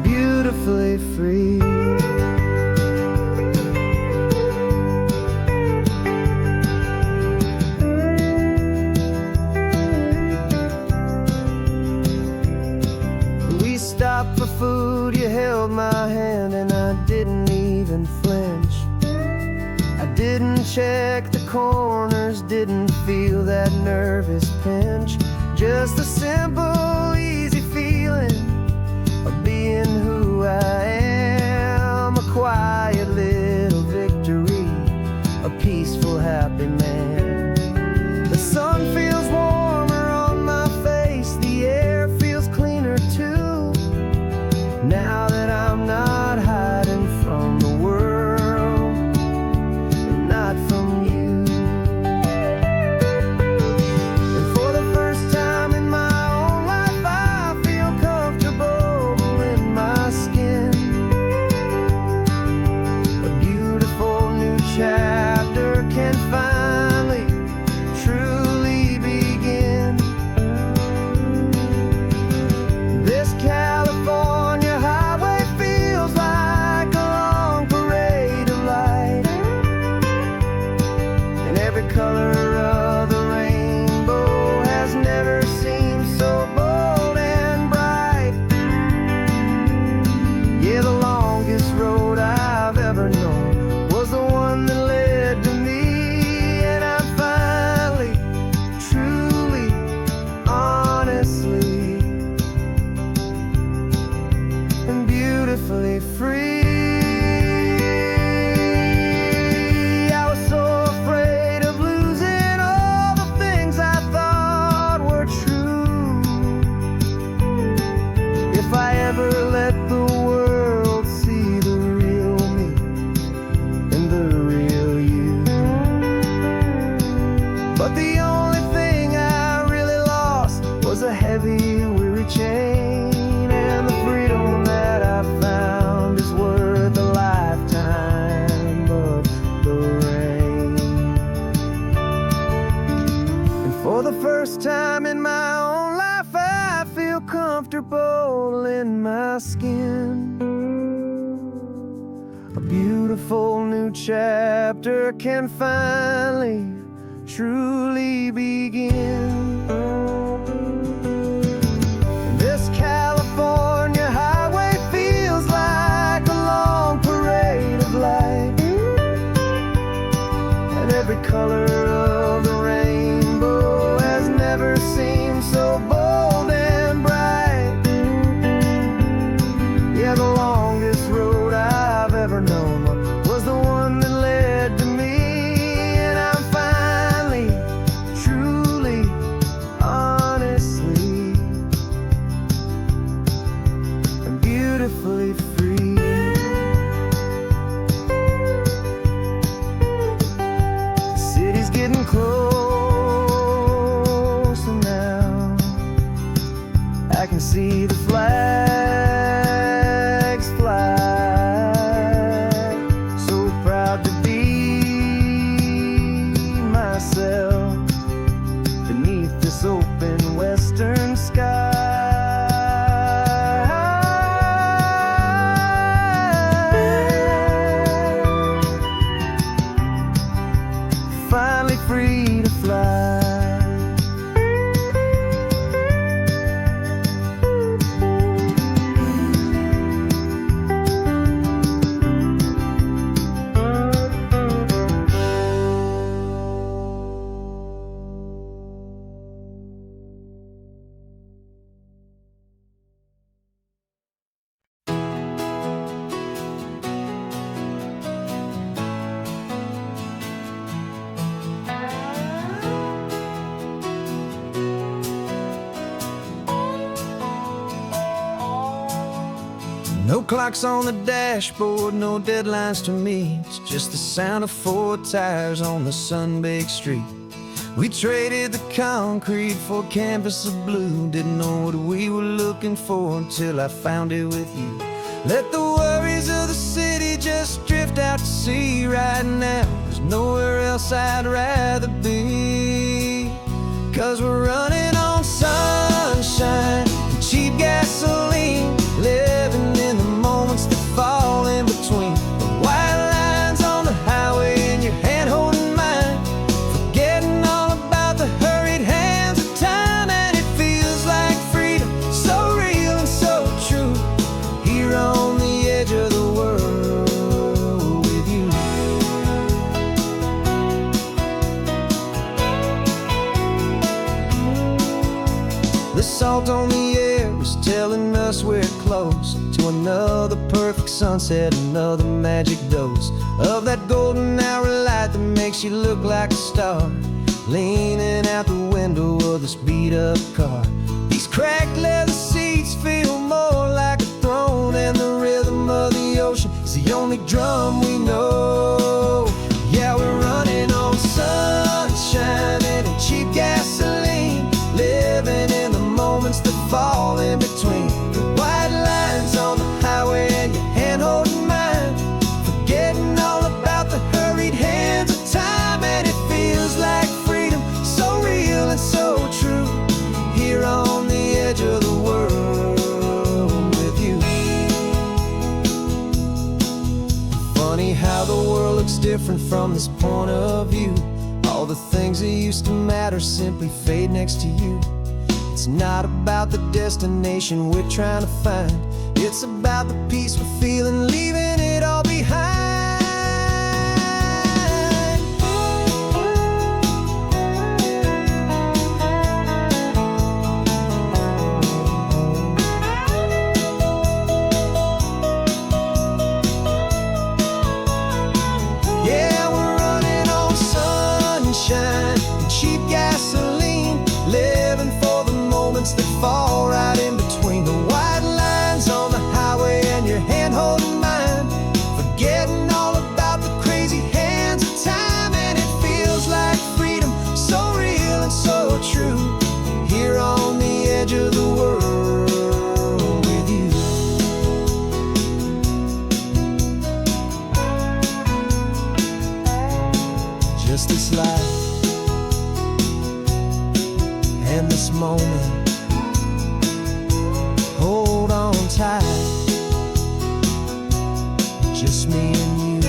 beautifully free. We stopped for food, you held my hand, and I didn't even flinch. I didn't check the corners, didn't feel that nervous pinch. Just a simple, easy feeling of being who I am. A quiet little victory, a peaceful, happy man. The sun every color of the rainbow has never seemed so bold and bright. Yeah, the longest road I've ever known was the one that led to me, and I'm finally, truly, honestly, and beautifully free. If I ever let the world see the real me and the real you. But the only thing I really lost was a heavy, weary chain, and the freedom that I found is worth a lifetime of the rain. And for the first time in my own life, I feel comfortable in my skin. A beautiful new chapter can finally, truly begin. This California highway feels like a long parade of light, and every color of the rainbow has never seemed so bold and bright. Yeah, the longest road I've ever known was the one that led to me, and I'm finally, truly, honestly, and beautifully free. The city's getting closer now. I can see the flags fly. So proud to be myself beneath this open western sky. Finally free to fly. No clocks on the dashboard, no deadlines to meet. It's just the sound of 4 tires on the sun-baked street. We traded the concrete for a canvas of blue. Didn't know what we were looking for until I found it with you. Let the worries of the city just drift out to sea right now. There's nowhere else I'd rather be. 'Cause we're running on sunshine and cheap gasoline, living in the moments that fall in between. The white lines on the highway and your hand holding mine, forgetting all about the hurried hands of time. And it feels like freedom, so real and so true, here on the edge of the world with you. The salt on the air was telling us we're close to another perfect sunset, another magic dose of that golden hour light that makes you look like a star, leaning out the window of this beat-up car. These cracked leather seats feel more like a throne, and the rhythm of the ocean is the only drum we know. Yeah, we're running on sunshine and cheap gasoline, living in the moments that fall in between. The white lines on the highway and your hand holding mine, forgetting all about the hurried hands of time. And it feels like freedom, so real and so true, here on the edge of the world with you. Funny how the world looks different from this point of view. All the things that used to matter simply fade next to you. It's not about the destination we're trying to find. It's about the peace we're feeling, leaving it all behind. Yeah, we're running on sunshine and cheap gasoline, living for the moments that fall right in between the white lines on the highway and your hand holding mine, forgetting all about the crazy hands of time. And it feels like freedom, so real and so true, here on the edge of the world with you. Just this life and this moment, hold on tight, just me and you.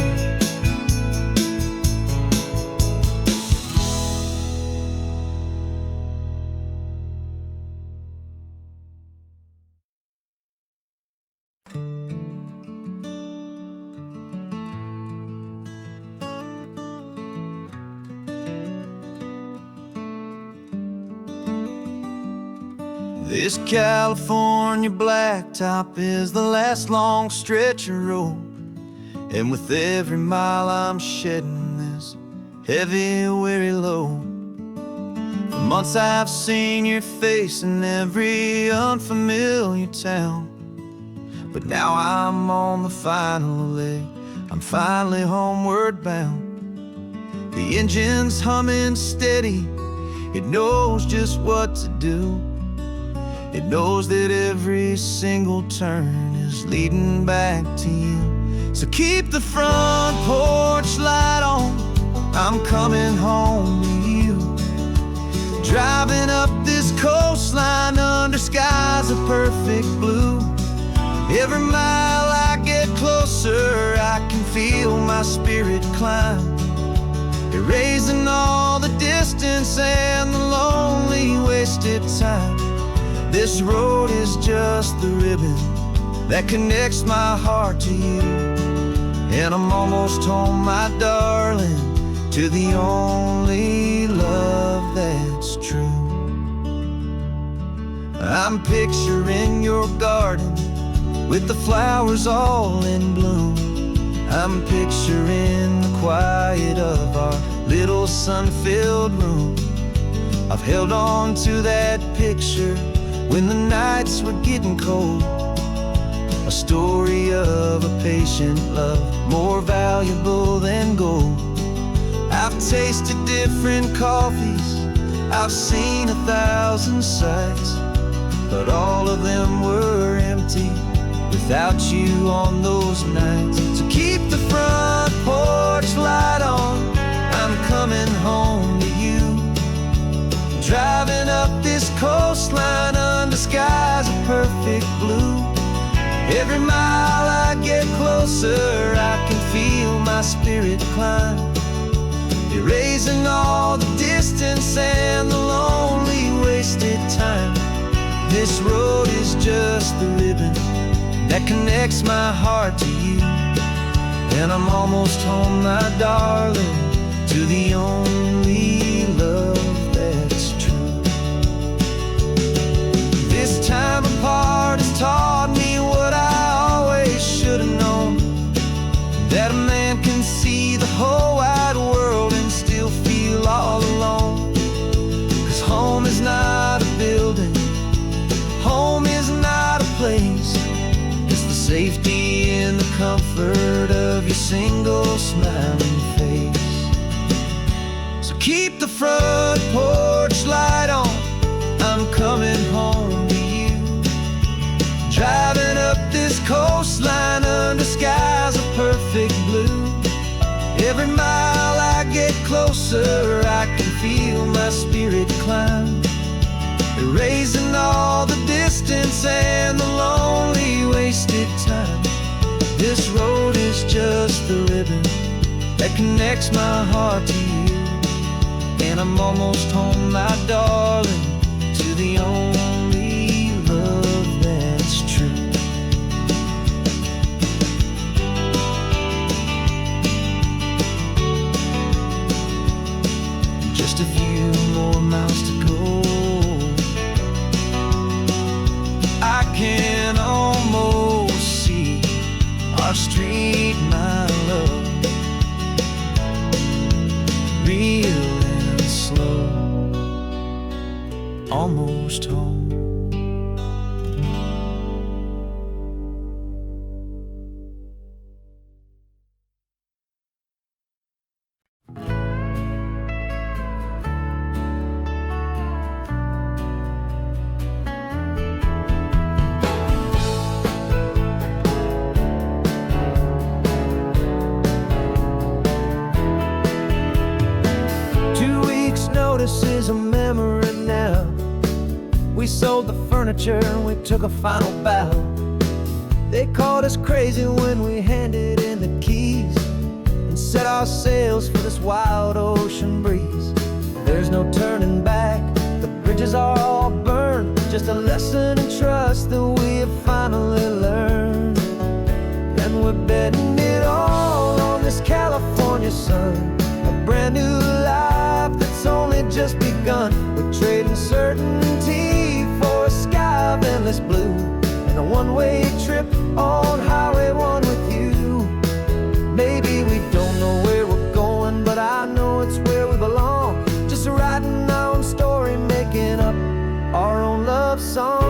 This California blacktop is the last long stretch of road, and with every mile I'm shedding this heavy, weary load. For months I've seen your face in every unfamiliar town, but now I'm on the final leg, I'm finally homeward bound. The engine's humming steady, it knows just what to do. It knows that every single turn is leading back to you. So keep the front porch light on, I'm coming home to you. Driving up this coastline under skies of perfect blue. Every mile I get closer, I can feel my spirit climb, erasing all the distance and the lonely wasted time. This road is just the ribbon that connects my heart to you, and I'm almost home, my darling, to the only love that's true. I'm picturing your garden with the flowers all in bloom. I'm picturing the quiet of our little sun-filled room. I've held on to that picture when the nights were getting cold, a story of a patient love, more valuable than gold. I've tasted different coffees, I've seen 1,000 sights, but all of them were empty without you on those nights. So keep the front porch light on, I'm coming home to you. Driving up this coastline under skies of perfect blue. Every mile I get closer, I can feel my spirit climb, erasing all the distance and the lonely wasted time. This road is just the ribbon that connects my heart to you, and I'm almost home, my darling, to the only love that's true. This time apart has taught me what I always should have known, that a man can see the whole wide world and still feel all alone. 'Cause home is not a building, home is not a place, it's the safety and the comfort of your single smiling face. So keep the front porch light on, I'm coming home to you. Driving up this coastline under skies of perfect blue. Every mile I get closer, I can feel my spirit climb, erasing all the distance and the lonely wasted time. This road is just the ribbon that connects my heart to you, And I'm almost home, my darling, to the only love that's true. Just a few more miles to go. I can almost see our street, my love, real and slow, almost home. Notice is a memory now. We sold the furniture and we took a final bow. They called us crazy when we handed in the keys and set our sails for this wild ocean breeze. There's no turning back, the bridges are all burned. Just a lesson in trust that we have finally learned. And we're betting it all on this California sun, a brand new life that's only just begun. We're trading certainty for a sky of endless blue and a one-way trip on Highway 1 with you. Maybe we don't know where we're going, but I know it's where we belong. Just writing our own story, making up our own love song.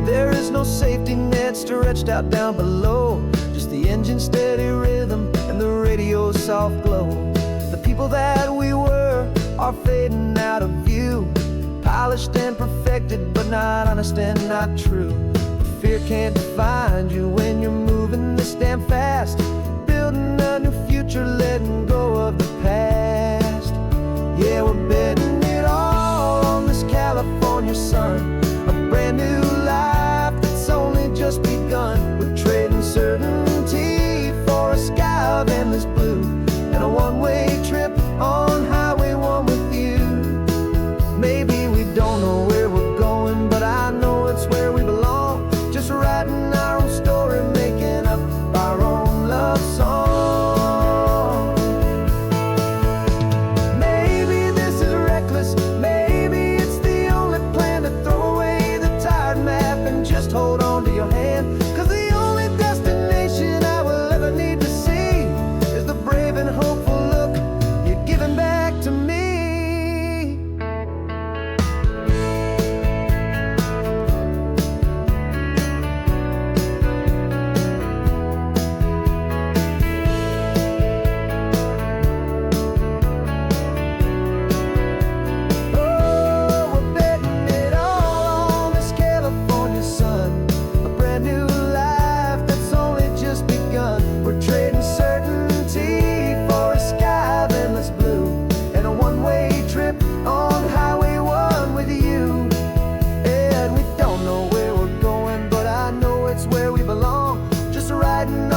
There is no safety net stretched out down below, just the engine's steady rhythm and the radio's soft glow. The people that we were are fading out of view, polished and perfected, but not honest and not true. Fear can't define you when you're moving this damn fast, building a new future, letting go of the past. Yeah, we're betting it all on this California sun, a brand new life that's only just begun. We're trading certainty for a sky of endless blue and a one-way trip on Highway 1 with you. Maybe we don't know where we're going, but I know it's where we belong. Just writing our own story, making up our own love song. Maybe this is reckless, maybe it's the only plan to throw away the tired map and just hold on to your hand. 'Cause the only destination I will ever need to see is the brave and hopeful look you're giving back to me. Oh, we're betting it all on this California sun, a brand new life that's only just begun. We're trading certainty for a sky of endless blue and a one-way trip on Highway 1 with you. And we don't know where we're going, but I know it's where we belong. Just riding